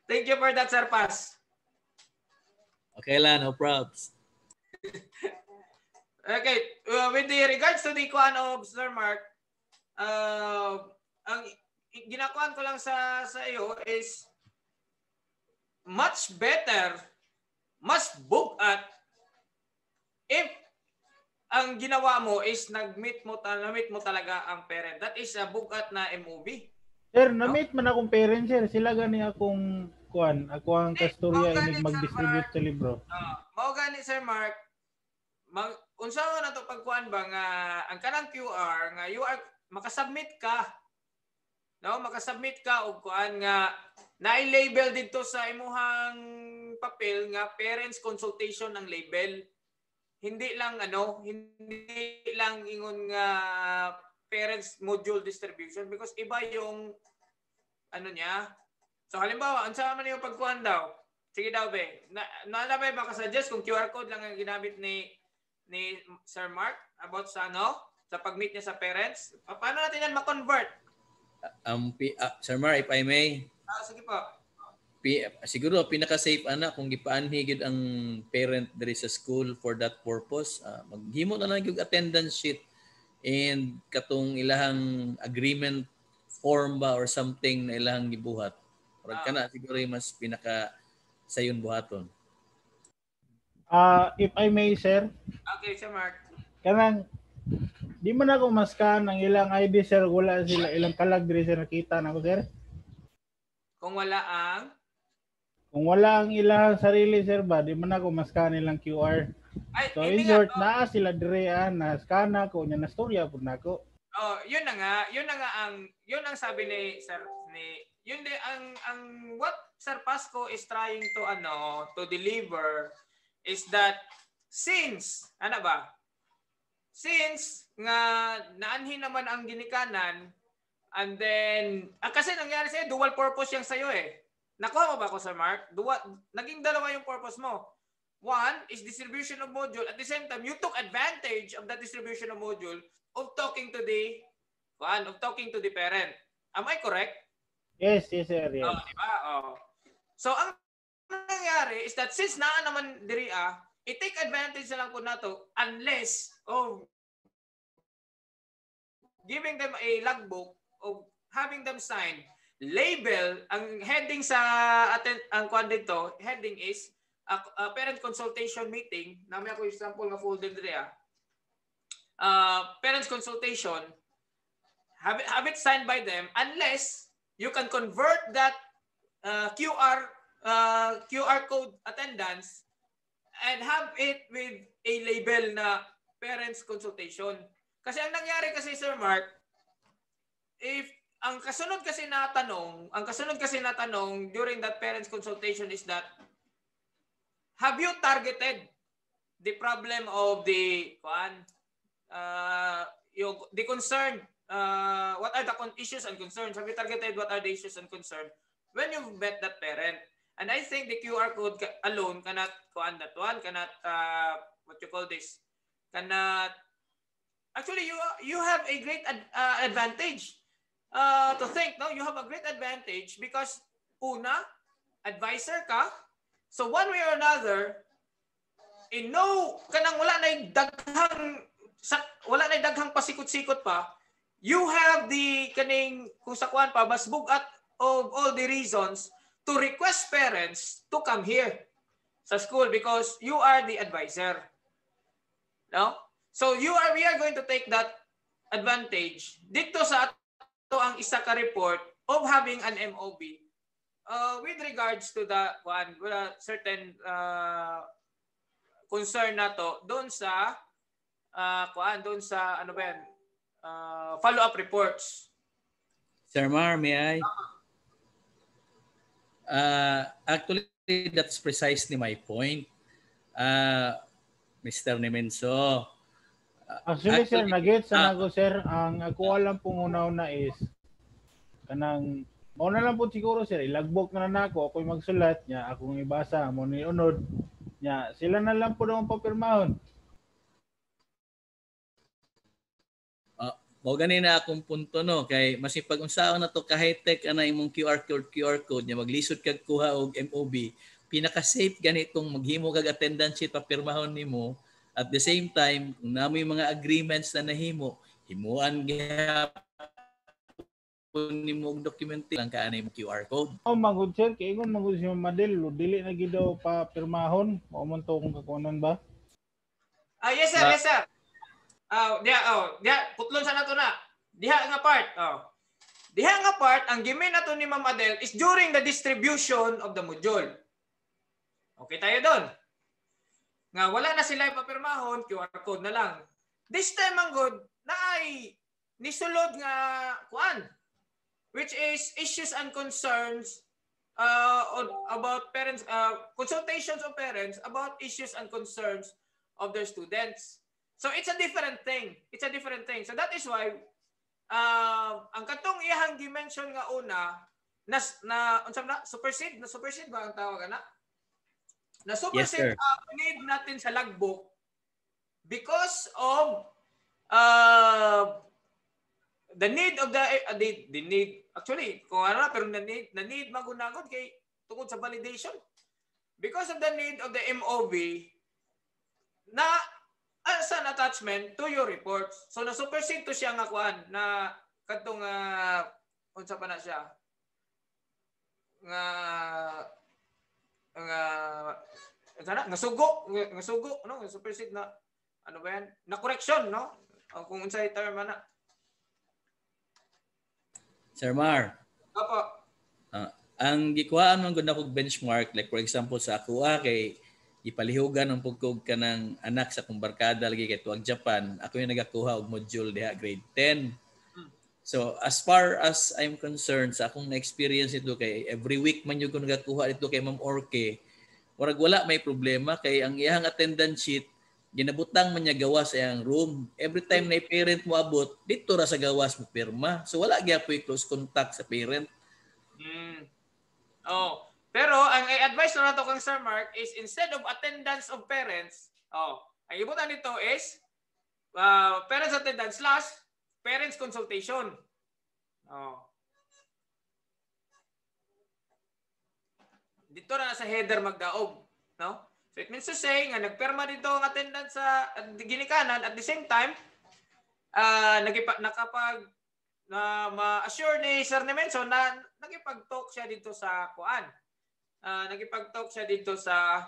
Thank you for that, Sir Paz. Okay lang, no props. Okay, with the regards to the kuan of Sir Mark, ang ginakuan ko lang sa iyo is much better, mas bugat if ang ginawa mo is na-meet mo talaga ang parent. That is a bugat na MOB. Sir, na-meet man akong parent, sir. Sila gani akong kuan, ako ang kastorya inig mag-distribute sa libro. Mao gani Sir Mark, unsa na to pagkuan ba nga ang kanang QR nga you are makasubmit ka. No, makasubmit ka og kuan nga na-label dito sa imuhang papel nga parents consultation ang label. Hindi lang ingon nga parents module distribution because iba yung niya. So halimbawa, unsa man yung pagkuhan daw? Sige daw be. Naalabay ba ka-suggest kung QR code lang ang ginamit ni Sir Mark about sa sa pag-meet niya sa parents? Paano natin yan ma-convert? Sir Mark, if I may. Sige po. Siguro pinaka-safe kung gipaanhi gid ang parent diri sa school for that purpose, maghimo na lang yung attendance sheet and katong ilahang agreement form ba or something na ilahang gibuhat. Para kana siguro mas pinaka sayon buhaton. If I may, sir. Okay, Sir Mark. Kanang di man ako maskan ang ilang ID, sir, wala sila ilang kalag diri sir nakita nako, sir. Kung wala ang ilang sarili, sir, ba di man ako maskan ilang QR. So in short, naa sila dire na scan ko nya na storya pud nako. Oh, yun na nga ang sabi ni Sir yun din ang what Sir Pasco is trying to deliver is that since nga naanhin naman ang ginikanan and then kasi nangyari sa'yo dual purpose yang sa'yo nakuha mo ba ako, Sir Mark? Naging dalawa yung purpose mo. One is distribution of module. At the same time, you took advantage of that distribution of module of talking to the parent. Am I correct? Yes, sir. Yes. Diba? So, ang nangyari is that since naa naman diri i-take advantage na lang po nato unless giving them a logbook of having them sign label ang heading sa ang kwan dito, heading is parent consultation meeting. Nami ako example nga folder diri parents consultation, have it signed by them unless you can convert that QR code attendance and have it with a label na parents consultation. Kasi ang nangyari kasi, Sir Mark, if ang kasunod kasi na tanong during that parents consultation is that have you targeted the problem of the concern, what are the issues and concerns? Have you targeted what are the issues and concerns when you've met that parent? And I think the QR code alone cannot what you call this, cannot actually you have a great advantage to think, no? You have a great advantage because una, advisor ka. So one way or another, kanang wala na daghang pasikot-sikot pa, you have the kaning kung sa kuan pa mas bugat of all the reasons to request parents to come here sa school because you are the advisor. No? So we are going to take that advantage dito sa ang isa ka report of having an MOB with regards to the certain concern na to doon sa follow-up reports. Sir Mar, may I? Actually, that's precisely my point. Mr. Nemenso. Actually, sir, nag-gets na ako, sir. Ang ako alam pong una is kanang mauna lang po siguro, sir. Ilagbok na nako ako'y magsulat niya, akong ibasa, mo ni unod niya. Sila na lang po daw papirmahon. Mo gani na akong punto no kay masipag unsaon na to ka high-tech ana imong QR code nya maglisod kag kuha og MOB. Pinaka-safe ganitong maghimo kag attendance sheet papirmahon nimo. At the same time, kung namoy mga agreements na nahimo, himuan gyapon nimo og document lang kaanay mo QR code. Magud sir, kay ingon magud si Madel, dili na gid daw pa pirmahon. Mao man to kung kakuanan ba? Yes sir, yes sir. Diha putlon sa nato na. Diha nga part. Diha nga part ang gimin nato ni Ma'am Adele is during the distribution of the module. Okay tayo doon. Nga wala na sila ipapirmahon, QR code na lang. This time ang good na ay nisulod nga kuan, which is issues and concerns about parents, consultations of parents about issues and concerns of their students. So it's a different thing. It's a different thing. So that is why ang katong iyang dimension nga una na unsam na supersede ba ang tawag ana? Na supersede need natin sa logbook because of the need of the need actually kung ano pero the need magunagod kay tungod sa validation because of the need of the MOV na as an attachment to your reports. So na-supersede to siya nga kuan na kadtong unsa pa na siya nga sugo no supersede na ano ba yan na correction no kung unsay term ana. Sir Mar. Opo. Ang gikuhaan man gud nako benchmark like for example sa ako kay ipalihugan ang pugkog kanang anak sa kong barkada lagi kay tuwag Japan. Ako yung nagakuha og module diha grade 10. So as far as I'm concerned sa akong na-experience ito kay every week man yung ko nagakuha dito kay Ma'am Orke, warag wala may problema kay ang iyang attendance sheet ginabutang man niya gawas sa iyang room. Every time na parent mo abot, dito ra sa gawas mo pirma. So wala gyapon close contact sa parent. Pero ang i-advise na nato kang Sir Mark is instead of attendance of parents, ang ibutan nito is parents attendance / parents consultation. Dito na sa header magdaog, no? So it means to say nga nagperma dito ang attendance sa ginikanan at the same time nakapag ma-assure ni Sir Nemenso na nagipag-talk siya dito sa kuan. Nagipag-talk siya dito sa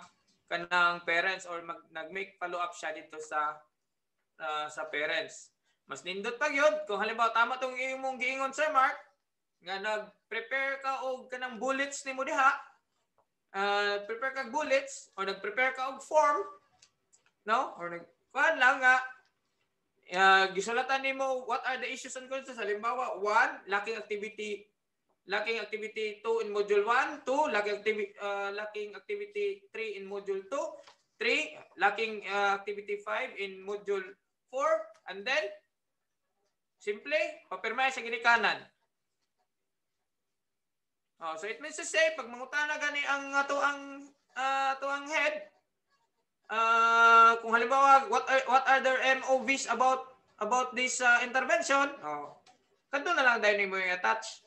kanang parents or nag-make follow-up siya dito sa parents. Mas nindot pa gyud kung halimbawa tama tong imong giingon Sir Mark nga nag-prepare ka og kanang bullets nimo diha. Prepare ka bullets or nag-prepare ka og form, no? Or kuan lang nga gisulatan nimo what are the issues and concerns. Halimbawa 1, lacking activity 2 in module 1, 2 lacking activity 3 in module 2, 3 lacking activity 5 in module 4, and then simple papirma sa ginikanan. So it means to say pag mangutana gani ang ato ang head kung halimbawa what are their MOVs about this intervention, kanto na lang dahil nimo i-attach.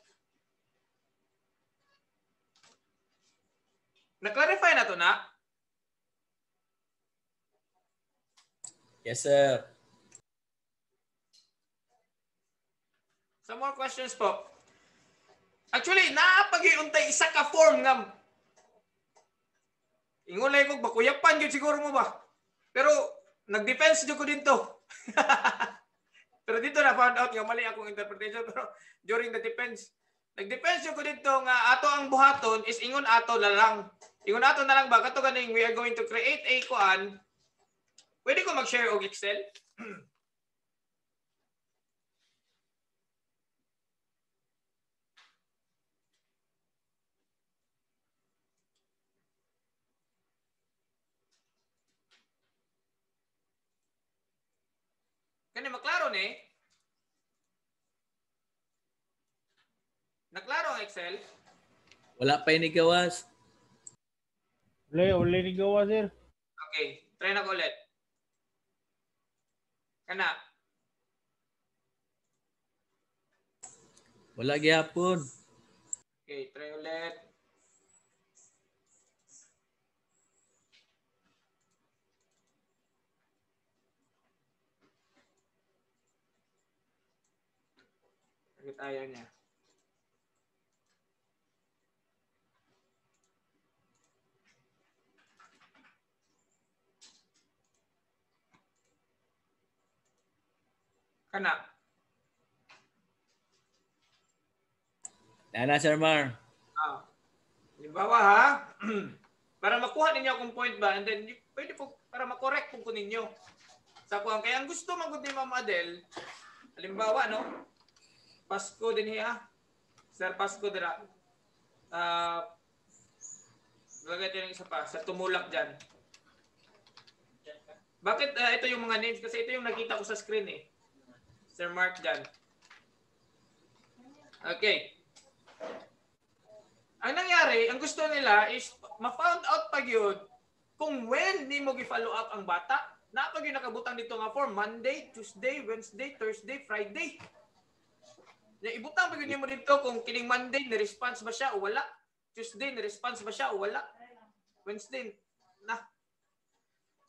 Na-clarify na to na? Yes, sir. Some more questions po. Actually, naapag-iuntay isa ka form nga. Ingon lang ko, bakuyapan yun siguro mo ba? Pero, nag-defense dyan ko dito. Pero dito na found out nga mali akong interpretation. Pero during the defense, nag-defense dyan ko dito nga ato ang buhaton is ingon ato na lang. Ingon ato na lang ba? Kato ganing we are going to create a kuan. Pwede ko mag-share og Excel? Kani maklaro ni? Naklaro ang Excel? Wala pa ini gawas. Uli ni gawa sir. Okay, try na ko ulit. Kana. Wala gyapon. Okay, try ulit. Bakit ayaw niya? Kana. Yan na, Sir Mar. Halimbawa ha, para makuha ninyo akong point ba, and then pwede po, para makorek po ko ninyo. Sa kuha, kaya ang gusto magod ni Ma'am Adel, halimbawa, no? Pasko din hiya. Sir Pasko dira. Lagay din ng isa pa, sa tumulak dyan. Bakit ito yung mga names? Kasi ito yung nakita ko sa screen eh. Sir Mark dyan. Okay. Ang nangyari, ang gusto nila is ma-found out pag yun kung when di mo gi-follow up ang bata, na pag yun nakabutang dito nga form, Monday, Tuesday, Wednesday, Thursday, Friday. Ibutang pag yun mo dito kung kining Monday, ni-response ba siya o wala? Tuesday, ni-response ba siya o wala? Wednesday, na.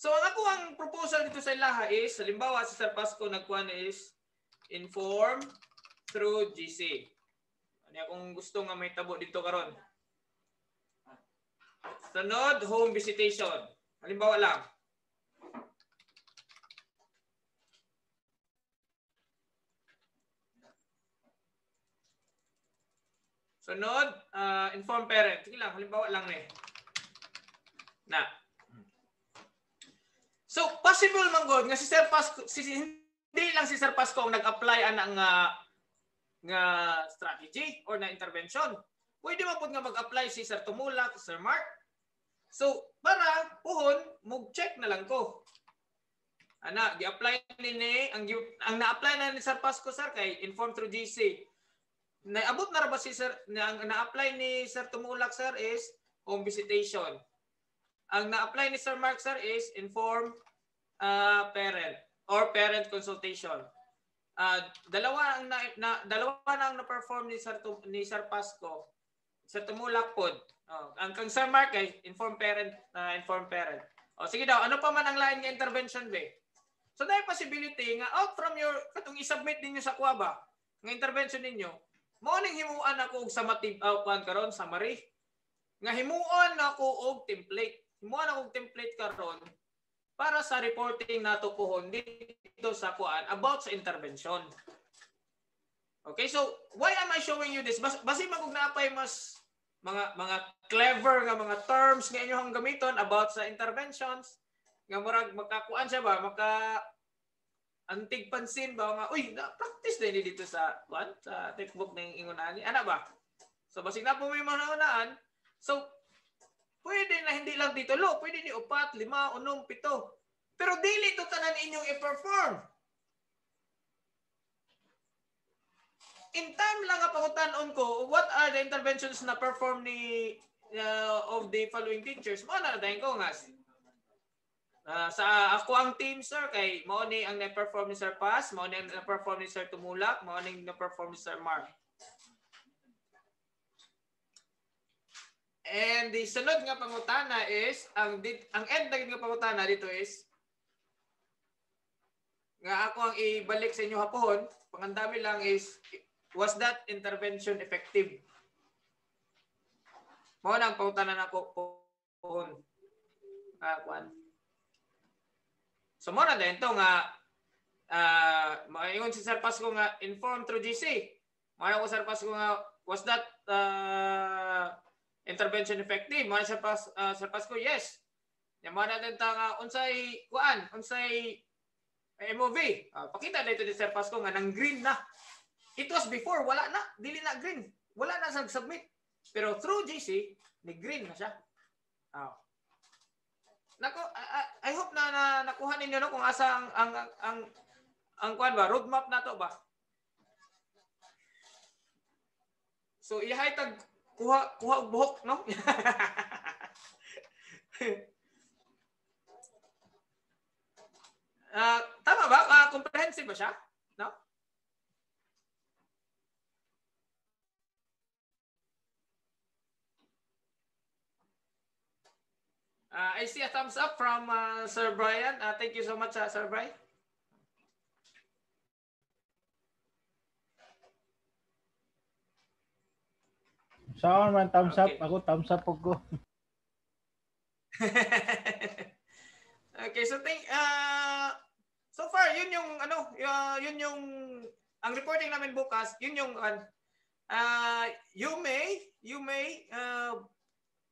So, ang proposal dito sa ilaha is, halimbawa si Sir Pasco nagkuhan is inform through GC. Ano akong gusto nga may tabo dito karon. Sunod, home visitation. Halimbawa lang. Sunod, inform parent. Sige lang, halimbawa lang eh. Na. So, possible man god nga si Sir Pasco, hindi lang si Sir Pasco ang nag-apply anang nga strategy or na intervention. Pwede man pud nga mag-apply si Sir Tumulak, Sir Mark. So, para puhon, mag-check na lang ko. Ana, gi-apply ni ang na-apply na ni Sir Pasco sir kay inform through GC. Naabot na ra ba si Sir ang na-apply ni Sir Tumulak sir is home visitation. Ang na-apply ni Sir Mark sir is inform parent or parent consultation. Dalawa na ang na-perform ni Sir Pasco. Sir Tumulak pod. Ang kang Sir Mark ay inform parent, inform parent. O sige daw, ano pa man ang lain nga intervention be? So dahil possibility nga out from your katong i-submit ninyo sa kuha ba nga intervention ninyo, mao ning himuan ako og summative kuan karon summary. Nga himuan ako og template. Himuan ako og template karon para sa reporting nato pohon dito sa kuan about sa intervention. Okay, so why am I showing you this? Basi magug naapay mas mga clever nga mga terms nga inyong gamiton about sa interventions nga murag makakuan siya ba maka antig pansin ba nga uy na practice din dito sa kuan sa textbook ning ingunani ana ba. So basig na po may manunaan. So pwede na hindi lang dito lo, pwede ni 4, 5, 6, 7. Pero dili to tanan inyong i-perform. In time lang nga pangutanon ko, what are the interventions na perform ni of the following teachers? Mo na dayon ko nga. Sa ako ang team sir kay mao ni ang na-perform ni Sir Pas, mao ni ang na-perform ni Sir Tumulak, mao ni ang na-perform ni Sir Mark. And the sunod nga pangutana is ang end na nga pangutana dito is nga ako ang ibalik sa inyo hapon, pangandami lang is was that intervention effective? Mao nang pangutana nako pohon. Kuan. So mo na din to nga maingon si Sir Pasco nga inform through GC. Mao ko Sir Pasco nga was that intervention effective? Mao Sir Pasco yes. Yang mana din ta nga unsay kuan, unsay MOV. Pakita dito ni Sir Pasco nga nang green na. It was before wala na, dili na green. Wala na sa submit. Pero through GC, ni green na siya. Nako, I hope na nakuha ninyo no kung asa ang kuan ba, roadmap nato ba. So ihay tag kuha og buhok no. Tama ba? Comprehensive ba siya? No? I see a thumbs up from Sir Brian. Thank you so much, Sir Brian. Saan man thumbs up? Okay. Ako thumbs up ko. Okay, so far yun yung yun yung ang reporting namin bukas, yun yung you may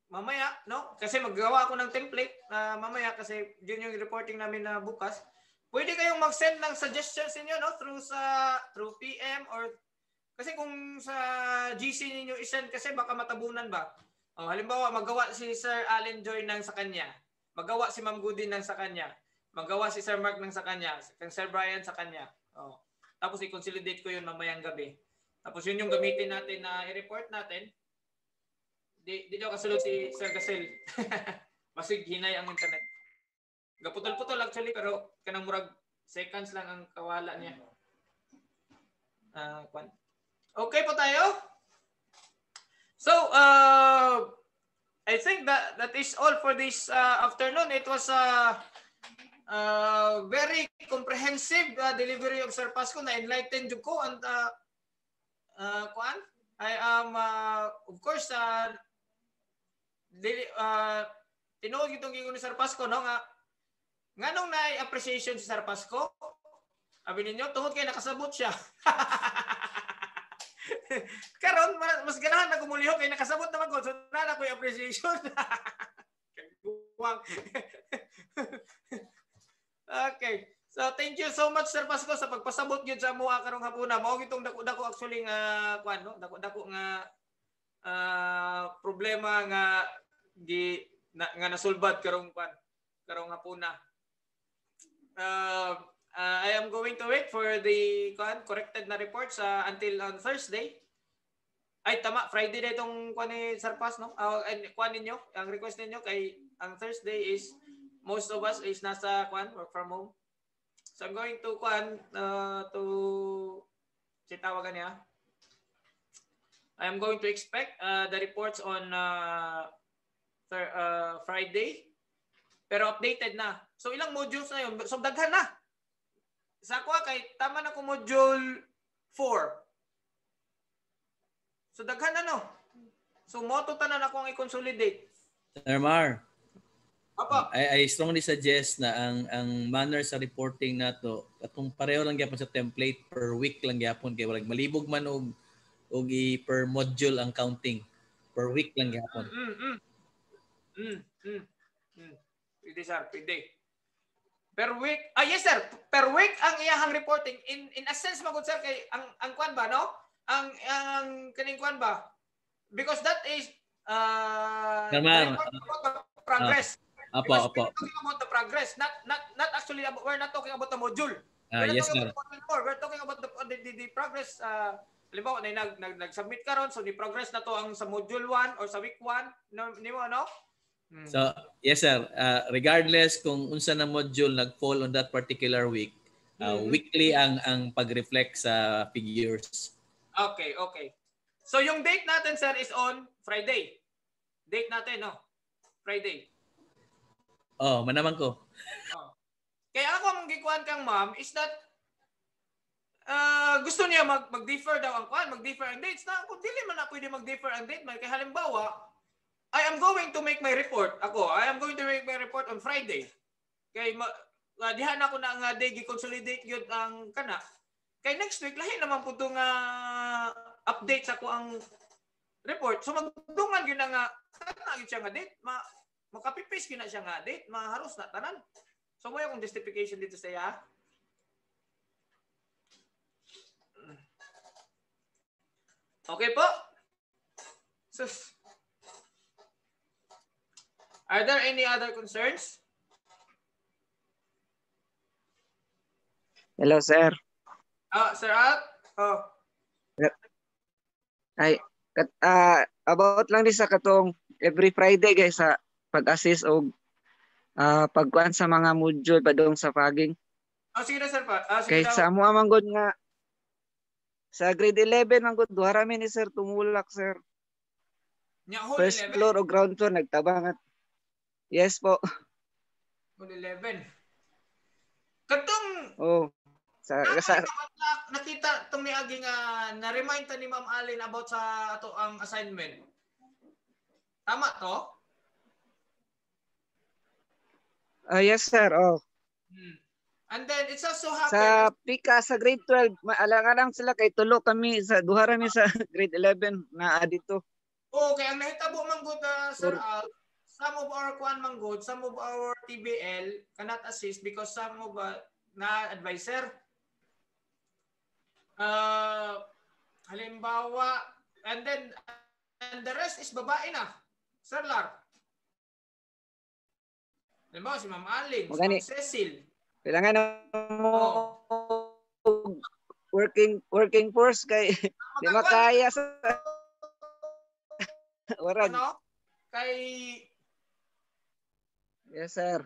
mamaya, no? Kasi maggawa ako ng template mamaya kasi yun yung reporting namin na bukas. Pwede kayong mag-send ng suggestions niyo, no, through PM or kasi kung sa GC niyo i-send kasi baka matabunan ba. Halimbawa, magawa si Sir Allen Joy ng sa kanya. Magawa si Ma'am Goody ng sa kanya. Magawa si Sir Mark ng sa kanya. Sir Brian sa kanya. Tapos i-consolidate ko yun mamayang gabi. Tapos yun yung gamitin natin na i-report natin. Di daw kasulod si Sir Gasel. Masig hinay ang internet. Gaputol-putol actually pero kanang murag seconds lang ang kawala niya. Okay po tayo? So, I think that is all for this afternoon. It was very comprehensive delivery of Sir Pasco na enlightened ko and I am of course tinuod itong gingon ni Sir Pasco no nga nung na-appreciation si Sir Pasco. Sabi ninyo tungod kay nakasabot siya. Karon mas ganahan na kumulihok kay nakasabot naman ko so na ko appreciation. Okay. So thank you so much Sir Pasco sa pagpasabot gyud sa amoa karong hapuna. Mao gitong dako-dako actually nga no, dako-dako nga problema nga nasulbad karong hapuna. I am going to wait for the corrected na reports until on Thursday. Ay tama, Friday na itong ni Sir Pas, no? Ninyo, ang request ninyo kay ang Thursday is most of us is nasa work from home. So I'm going to to sitawagan niya. I am going to expect the reports on Friday. Pero updated na. So ilang modules na yun? So daghan na. Sa ako kay tama na ko module 4. So daghan na no. So moto tanan ako ang i-consolidate. Sir Mar. Apa? I strongly suggest na ang manner sa reporting nato atong pareho lang gyapon sa template per week lang gyapon kay wala malibog man og per module ang counting. Per week lang gyapon. Pwede sir, pwede. Per week. Yes sir, per week ang iyahang reporting in a sense magud sir kay ang kwan ba no? Ang kaning kwan ba? Because that is progress. Apo. We're talking about the progress, not actually about, we're not talking about the module. Yes sir. We're talking about the progress. Halimbawa nag-submit karon so the progress na to ang sa module 1 or sa week 1 no? So, yes sir, regardless kung unsa na module nag-fall on that particular week, weekly ang pag-reflect sa figures. Okay. So yung date natin sir is on Friday. Date natin no? Friday. Manaman ko. Kaya ako ang gikuan kang ma'am is that gusto niya mag-defer daw mag-defer ang dates. Na kung dili man na pwede mag-defer ang date, kaya halimbawa I am going to make my report. I am going to make my report on Friday. Kay diha na ko na nga day gi-consolidate gyud ang kana. Kay next week lahi naman pud nga update sa ko ang report. So magdungan gyud na nga kana gyud siya nga date, makapipis gyud na siya nga date, maharos na tanan. So mo yung justification dito sa iya. Okay po. Sus. Are there any other concerns? Hello, sir. Sir Al? About lang din sa katong every Friday guys sa pag-assist o pagkuan sa mga module padung sa paging. Sige na sir pa. Kay sa amo amang god nga sa grade 11 man god duha mi ni sir tumulak sir. First floor o ground floor nagtabangan. Yes po. Mode 11. Katong Oh. nakita tong ni Agi nga na-remind ta ni Ma'am Alin about sa ato ang assignment. Tama to? Yes sir. Oh. And then it's also Sa happened pika sa grade 12, alang-alang sila kay tulo kami sa duha rami sa grade 11 na dito. okay, ang nahitabo man gud Sir Al, some of our kuan man gud, some of our TBL cannot assist because some of na advisor halimbawa, and the rest is babae na. Sir Lar. Halimbawa si Ma'am Aling, si Ma'am Cecil. Kailangan mo working force kay di makaya sa warag. Ano? Kay Yes sir.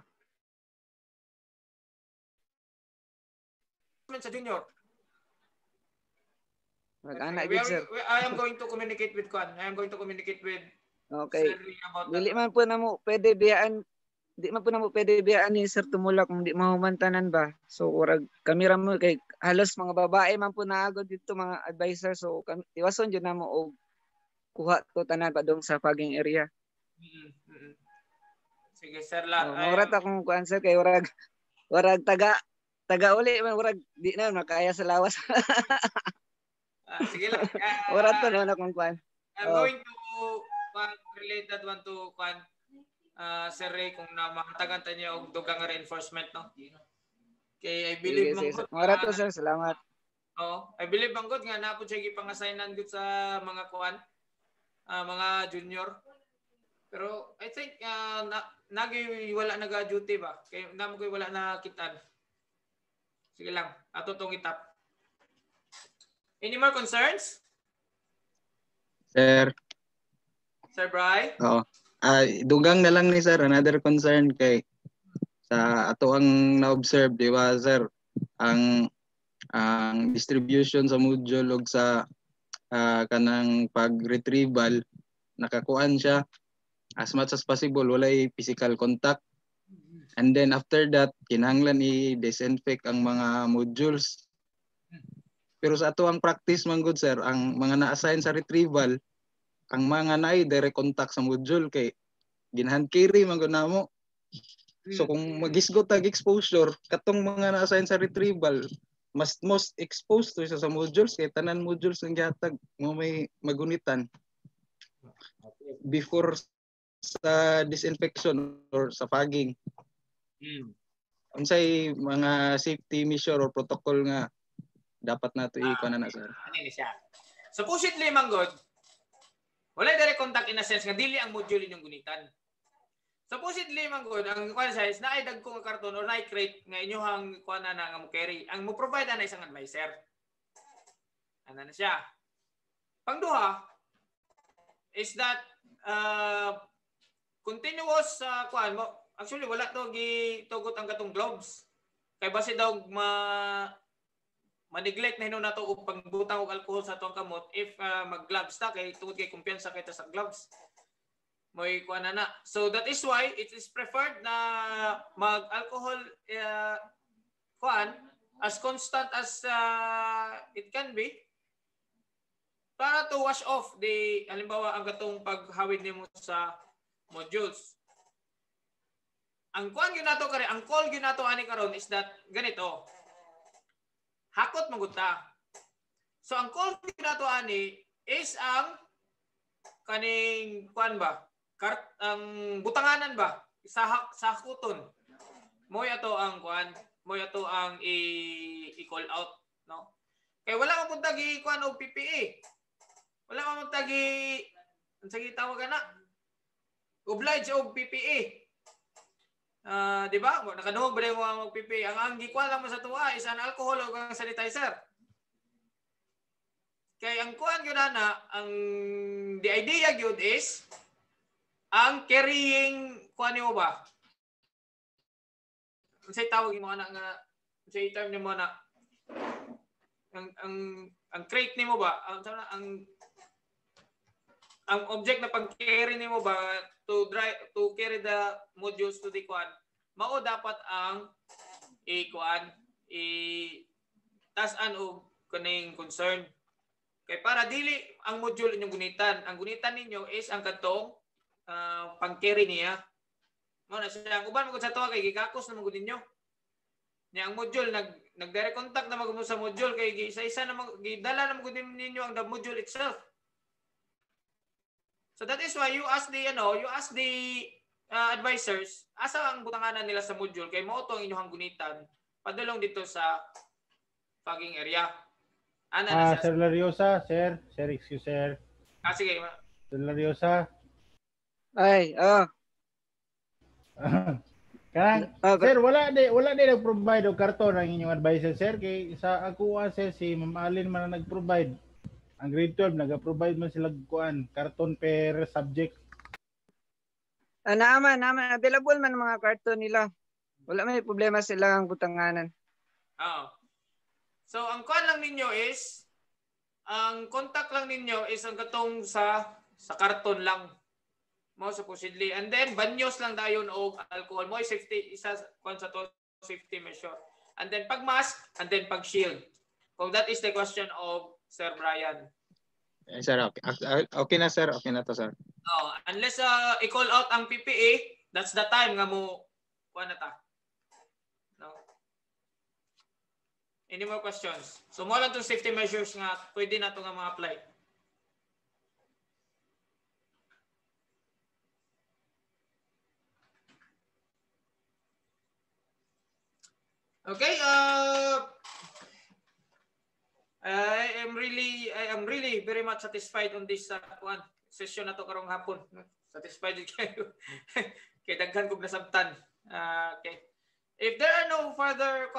sa junior. Mag-anak Okay. gid sir. I am going to communicate with Kwan. I am going to communicate with Okay. Sir Lee about Dili that. man po na mo pwede biyaan. Di man po na mo pwede biyaan ni Sir Tumulak kung di mahumantanan ba. So urag kami ra mo kay halos mga babae man po naagod dito mga advisor, so iwason jud na mo og kuha to tanan pa dong sa Paging area. Sige Sir Lar. Maurat akong kuan sir kay urag taga uli man urag di na makaya sa lawas. Sige lang. Urat pa naman akong kuan. I'm going to relate that one to Kwan. Sir Ray, kung na makatagan niya og dugang reinforcement, no? Kay I believe man gud. Maurat to sir, salamat. I believe man gud nga napud siya gipang-assignan gud sa mga Kwan, mga junior. Pero I think wala naga-duty ba? Kay namo koy wala na kitan. Sige lang, ato tong itap. Any more concerns? Sir. Sir Bry? Oo. Dugang na lang ni sir, another concern kay sa ato ang na-observe, di ba sir? Ang distribution sa module ug sa kanang pag-retrieval, nakakuan siya as much as possible, walay physical contact. And then after that, kinahanglan i-disinfect ang mga modules. Pero sa ato ang practice man good sir, ang mga na-assign sa retrieval, ang mga naay direct contact sa module kay ginahan carry man gud namo. So kung magisgot tag exposure katong mga na-assign sa retrieval, most exposed to sa modules kay tanan modules ang gihatag mo may magunitan before sa disinfection or sa fogging. Unsay mga safety measure or protocol nga dapat nato ikuan na sir? Ano siya? Supposedly man god, wala direct contact in a sense nga dili ang module inyong gunitan. Supposedly man god, ang kuan size na ay dagko nga karton or na crate nga inyohang kuan na nga mo carry. Ang mo provide na isang advisor. Ano na siya? Pangduha is that continuous kuan mo. Actually wala to gitugot ang katong gloves. Kay base daw ma-neglect na hinon nato og pagbutang og alcohol sa atong kamot if mag-gloves ta kay tungod kay kumpiyansa kay ta sa gloves. Moy kuan na. So that is why it is preferred na mag-alcohol kuan as constant as it can be para to wash off the halimbawa ang katong paghawid nimo sa modules. Ang kuan gyud nato kare, ang call gyud nato ani karon is that ganito. Hakot maguta. So ang call gyud nato ani is ang kaning kuan ba? Ang butanganan ba? Sa hakuton. Moy ato ang kuan, moy ato ang i-call out, no? Kay wala man punta gi kuan og PPE. Wala man punta gi unsay tawag ana? Oblige og PPE. Di ba? Nakaduhog ba mo ang PPE? Ang gikuan lang mo sa tuwa is an alcohol o ang sanitizer. Kaya ang kuan gyud na ang the idea gyud is ang carrying kuan nimo ba? Unsay tawag mo ana nga unsay term nimo na ang crate nimo ba? Ang ang object na pag-carry nimo ba to carry the modules to the kuan, mao dapat ang kuan tas-an og kaning concern. Kay para dili ang module inyong gunitan. Ang gunitan ninyo is ang katong pang-carry niya. Mao na siya. Ang uban mo sa tuwa kay gikakos na magud ninyo. Nya ang module nag-direct contact na magud sa module kay isa-isa na gidala na magud ninyo ang the module itself. So that is why you ask the advisors asa ang butanganan nila sa module kay mao to ang inyong gunitan padulong dito sa fogging area. Sir Lariosa, sir, excuse sir. Sige. Sir Lariosa. Ay, Sir, wala din nag-provide og karton ang inyong advisor sir kay sa ako sir si Ma'am Alin man ang nag-provide. Ang grade 12 nag-provide man sila kuan karton per subject. Naman available man mga karton nila. Wala may problema sila ang butanganan. So ang kuan lang ninyo is ang contact lang ninyo is ang katong sa karton lang. Mo supposedly and then banyos lang dayon og alcohol mo safety isa kuan sa to safety measure. And then pag mask and then pag shield. Kung that is the question of Sir Brian. Sir, okay na sir. Okay na to sir. Unless i-call out ang PPA, that's the time nga mo kuan na ta. No. Any more questions? So mo lang tong safety measures nga pwede na to nga ma-apply. Okay, I am really very much satisfied on this session na to karong hapon. Satisfied kayo. Kay daghan kog nasabtan. Okay. If there are no further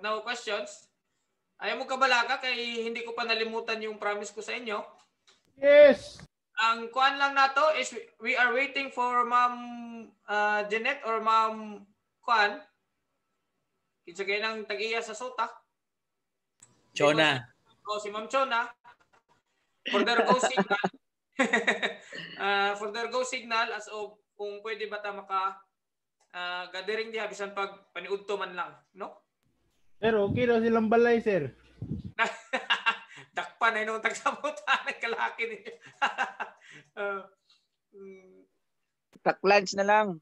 no questions, ayaw mo kabalaka kay hindi ko pa nalimutan yung promise ko sa inyo. Yes. Ang kuan lang nato is we are waiting for Ma'am Jeanette or Ma'am Kuan. Kinsa kay nang tag-iya sa SOTA. Chona. Si Ma'am Chona. For their go signal. For their go signal as of kung pwede ba ta maka gathering diha bisan pag paniudto man lang, no? Pero okay daw silang balay, sir. Dakpan na nung tagsabutan ng kalaki ninyo. Pack-lunch na lang.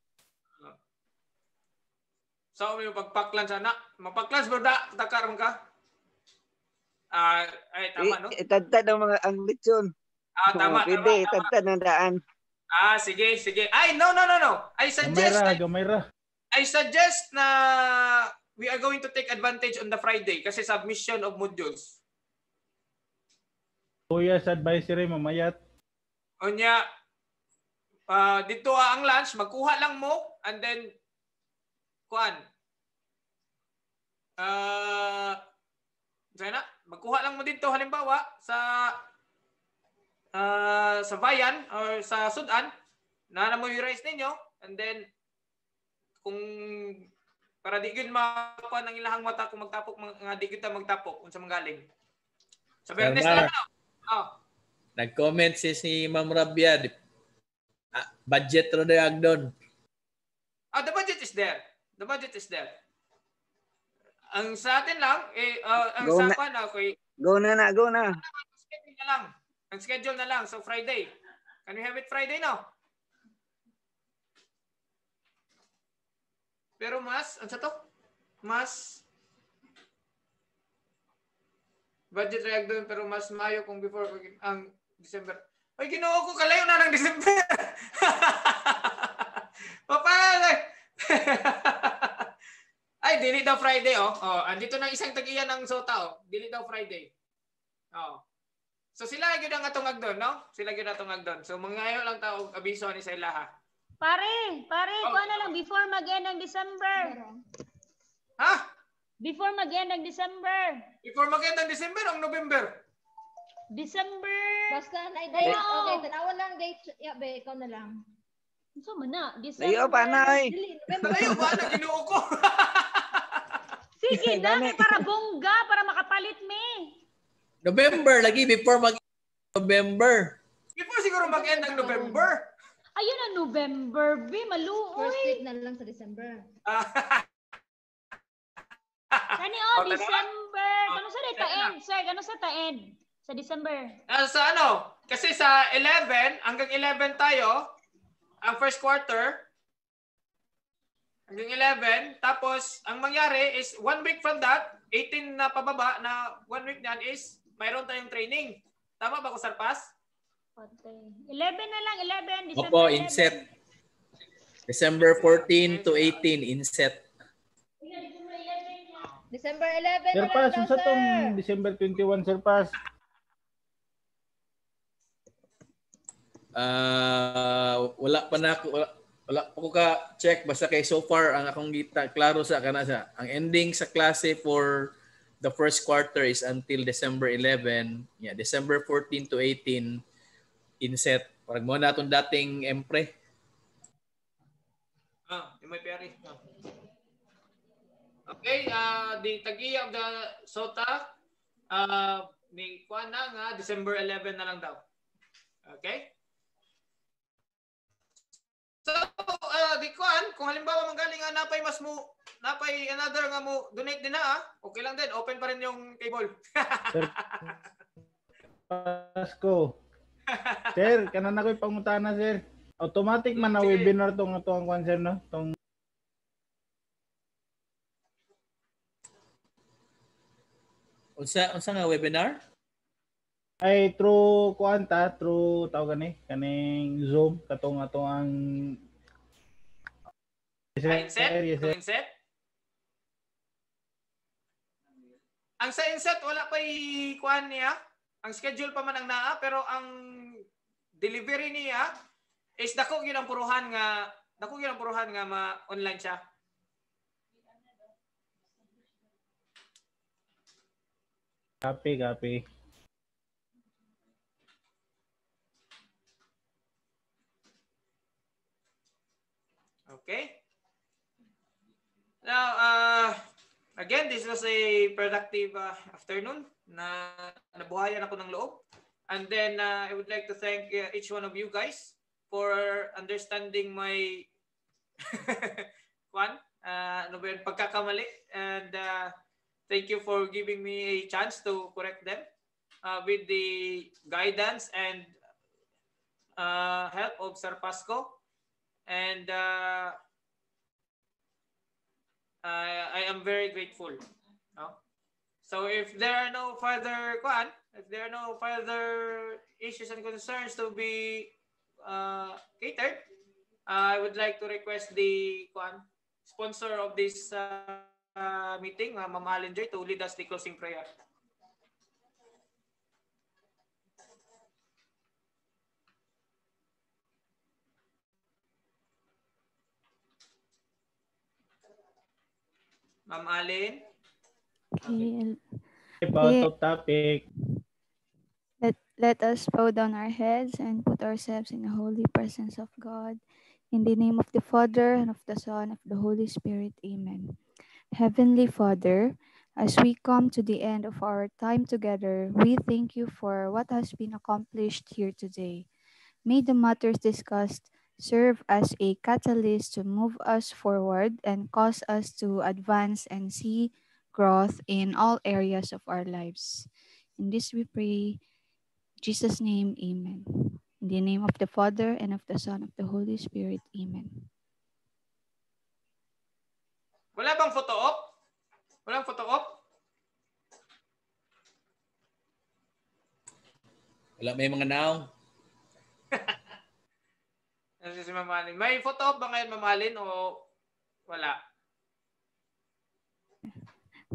So, may pag-pack-lunch na. Mapag-lunch ba da? Takaroon ka? Ay, tama, no? Itadtad ang mga ang lechon. Tama. Pwede, itadtad ng daan. Sige. Ay, no. I suggest na we are going to take advantage on the Friday kasi submission of modules. Yes, advisory mamayat. Onya, dito ang lunch, magkuha lang mo and then kuan. Sana, magkuha lang mo dito halimbawa sa bayan or sa sudan na mo yung rice ninyo and then kung para di gid makuha ng ilahang mata kung magtapok mga di kita magtapok unsa manggaling. Sa Bernes na lang. Nag-comment si Ma'am Rabia. Budget ro day agdon. The budget is there. Ang sa atin lang ang Go sa na. pan Go na. Ang schedule na lang so Friday. Can we have it Friday now? Pero ano sa to? Budget react doon pero mas Mayo kung before ang December. Ay, Ginoo ko kalayo na ng December. Papalay. Ay, dili daw Friday andito nang isang tag-iya ng SOTA Dili daw Friday. So sila gyud ang atong agdon, no? So mangayo lang ta og abiso ni sa ilaha. Pare, kuha na lang before mag-end ng December. Ha? Before mag-end ng December. Before mag-end ng December o November? December. Basta na date. Okay, tanawan lang date. Yeah, be, ikaw na lang. So man December. Layo pa nay. Malayo ba na Ginoo ko? Sige na, para bongga, para makapalit me. November lagi before November. Before siguro mag-end ang November. Ayun ang November, be, First maluoy. week na lang sa December. Kani December. Kano sa ta-end, sir? Kano sa ta-end? Sa December. Sa ano? Kasi sa 11, hanggang 11 tayo, ang first quarter, hanggang 11, tapos ang mangyari is 1 week from that, 18 na pababa na 1 week niyan is mayroon tayong training. Tama ba ko, Sarpas? 11 na lang, 11. December Opo, 11. inset. December 14 to 18, inset. December 11 Sir na lang Pas, daw, sa tong sir. December 21, Sir Pas. Wala pa na ako, wala pa ko ka check basta kay so far ang akong gita klaro sa kana sa ang ending sa klase for the first quarter is until December 11. Yeah, December 14 to 18 inset. Parang mo na atong dating empre. Yung may peri. Okay, the Tagiya of the Sota, ni Kuan na nga, December 11 na lang daw. Okay? So, di Kuan, kung halimbawa manggaling nga napay another nga mo donate din na, okay lang din, open pa rin yung cable. Sir Pasko. Sir, kanan na ko'y pangutana, sir. Automatic man na Sige. webinar tong ang concern, no? Tong Unsa nga webinar? ay through kuanta, through tawag kaning Zoom katong ato ang Inset? yes, sir. Inset? Ang sa inset, wala pa kuan niya. Ang schedule pa man ang naa, pero ang delivery niya is dako gyud ang puruhan nga ma-online siya. Copy. Okay? Now, again, this was a productive afternoon na nabuhayan ako ng loob. And then, I would like to thank each one of you guys for understanding my pagkakamali. And thank you for giving me a chance to correct them with the guidance and help of Sir Pasco. And I am very grateful. No? So if there are no further issues and concerns to be catered, I would like to request the sponsor of this meeting, Ma'am Allen Joy, to lead us the closing prayer. Ma'am Allen. Okay. About the topic. Let us bow down our heads and put ourselves in the holy presence of God. In the name of the Father, and of the Son, and of the Holy Spirit. Amen. Heavenly Father, as we come to the end of our time together, we thank you for what has been accomplished here today. May the matters discussed serve as a catalyst to move us forward and cause us to advance and see growth in all areas of our lives. In this we pray, in Jesus' name, amen. In the name of the Father, and of the Son, and of the Holy Spirit, amen. Wala bang photo op? Walang photo op? Wala may mga naong. Si Ma'am Allen. May photo op ba ngayon, Ma'am Allen, o wala?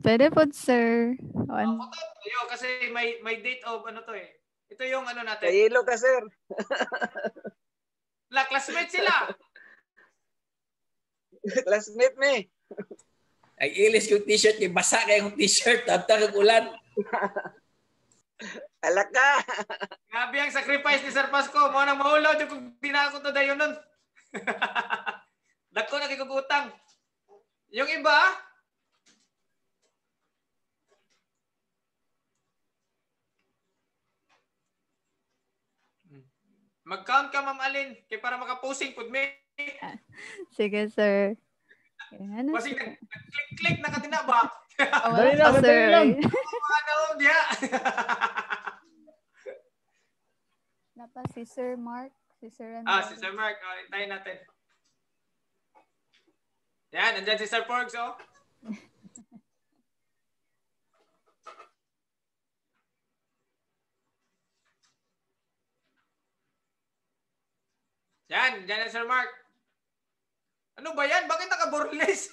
Pwede po, sir. Photo op tayo kasi may date of ano to eh. Ito yung ano natin. Kayilo ka, sir. Classmate sila. Classmate me. Ay ilis yung t-shirt, yung basa kay yung t-shirt, tabtang ulan. Alak ka. Grabe ang sacrifice ni Sir Pasco. Mo nang mahulaw kung di na ako to dayon nun. Dako na kikugutang. Yung iba, Mag-count ka, Ma'am Alin, kay para makaposing pud me. Sige, sir. Ano, Kasi sir? nag-click-click na katina ba? Wala Dali lang, pa, dali lang. sir. Ano diya? Napa si Sir Mark, si Sir Si Sir Mark, hintayin natin. Yan, nandyan si Sir Porgs, oh. Yan, dyan na Sir Mark. Ano ba yan? Bakit naka-borderless?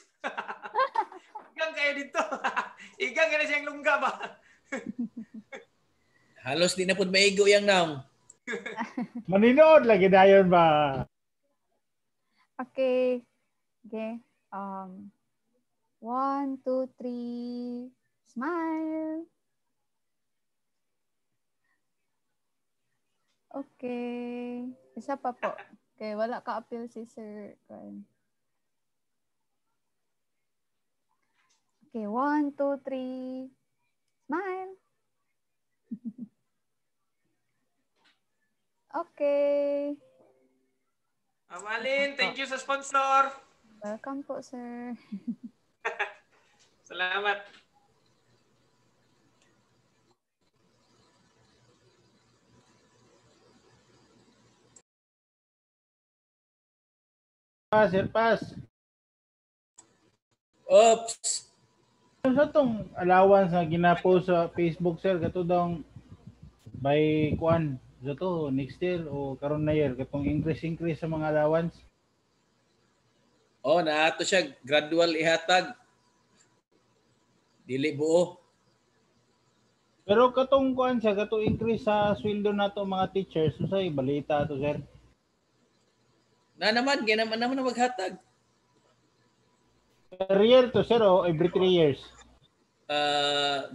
Igang kayo dito. Igang ka na siyang lungga ba? Halos di na po maigo yang naong. Maninood lagi dayon ba? Okay. Okay. 1, 2, 3. Smile. Okay. Isa pa po. Okay, wala ka appeal si Sir. Okay, 1, 2, 3. Smile. Okay. Amalin, thank you sa sponsor. Welcome po, sir. Salamat. Sir Pas. Oops. Sa tong allowance na ginapo sa Facebook, sir, kato daw by kuan sa to next year o karon na year katong increase sa mga allowance. Naato siya gradual ihatag. Dili buo. Pero katong kuan siya katong increase sa sweldo nato mga teachers, sa balita to, sir. Na naman maghatag. Per year to, sir, o every 3 years?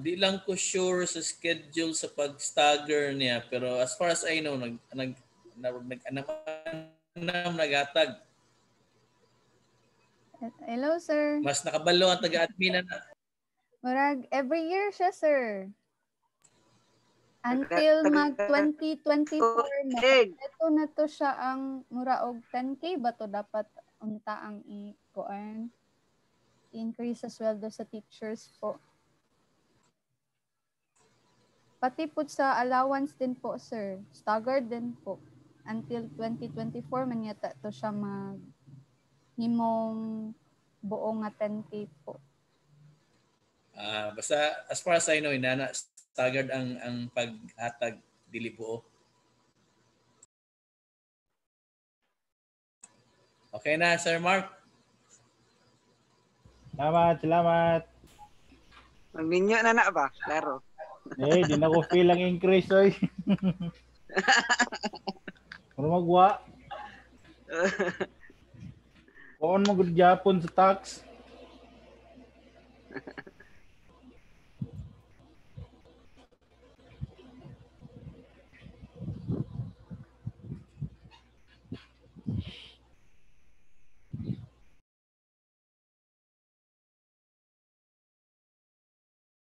Di lang ko sure sa schedule sa pag-stagger niya, pero as far as I know naghatag. Hello, sir. Mas nakabalo ang taga-admin na. Murag every year siya, sir. Until mag 2024 na. Ito na to siya ang mura og 10K ba to dapat unta ang i-kuan? Increase sa sweldo sa teachers po. Pati po sa allowance din po, sir. Staggered din po. Until 2024 man yata to siya mag himong buong nga 10K po. Basta as far as I know, staggered ang paghatag dili buo. Okay na, Sir Mark. Salamat. Magminyo na ba? Klaro. Di na ko feel ang increase, oy. Pero magwa. Kuon mo gud Japon sa tax.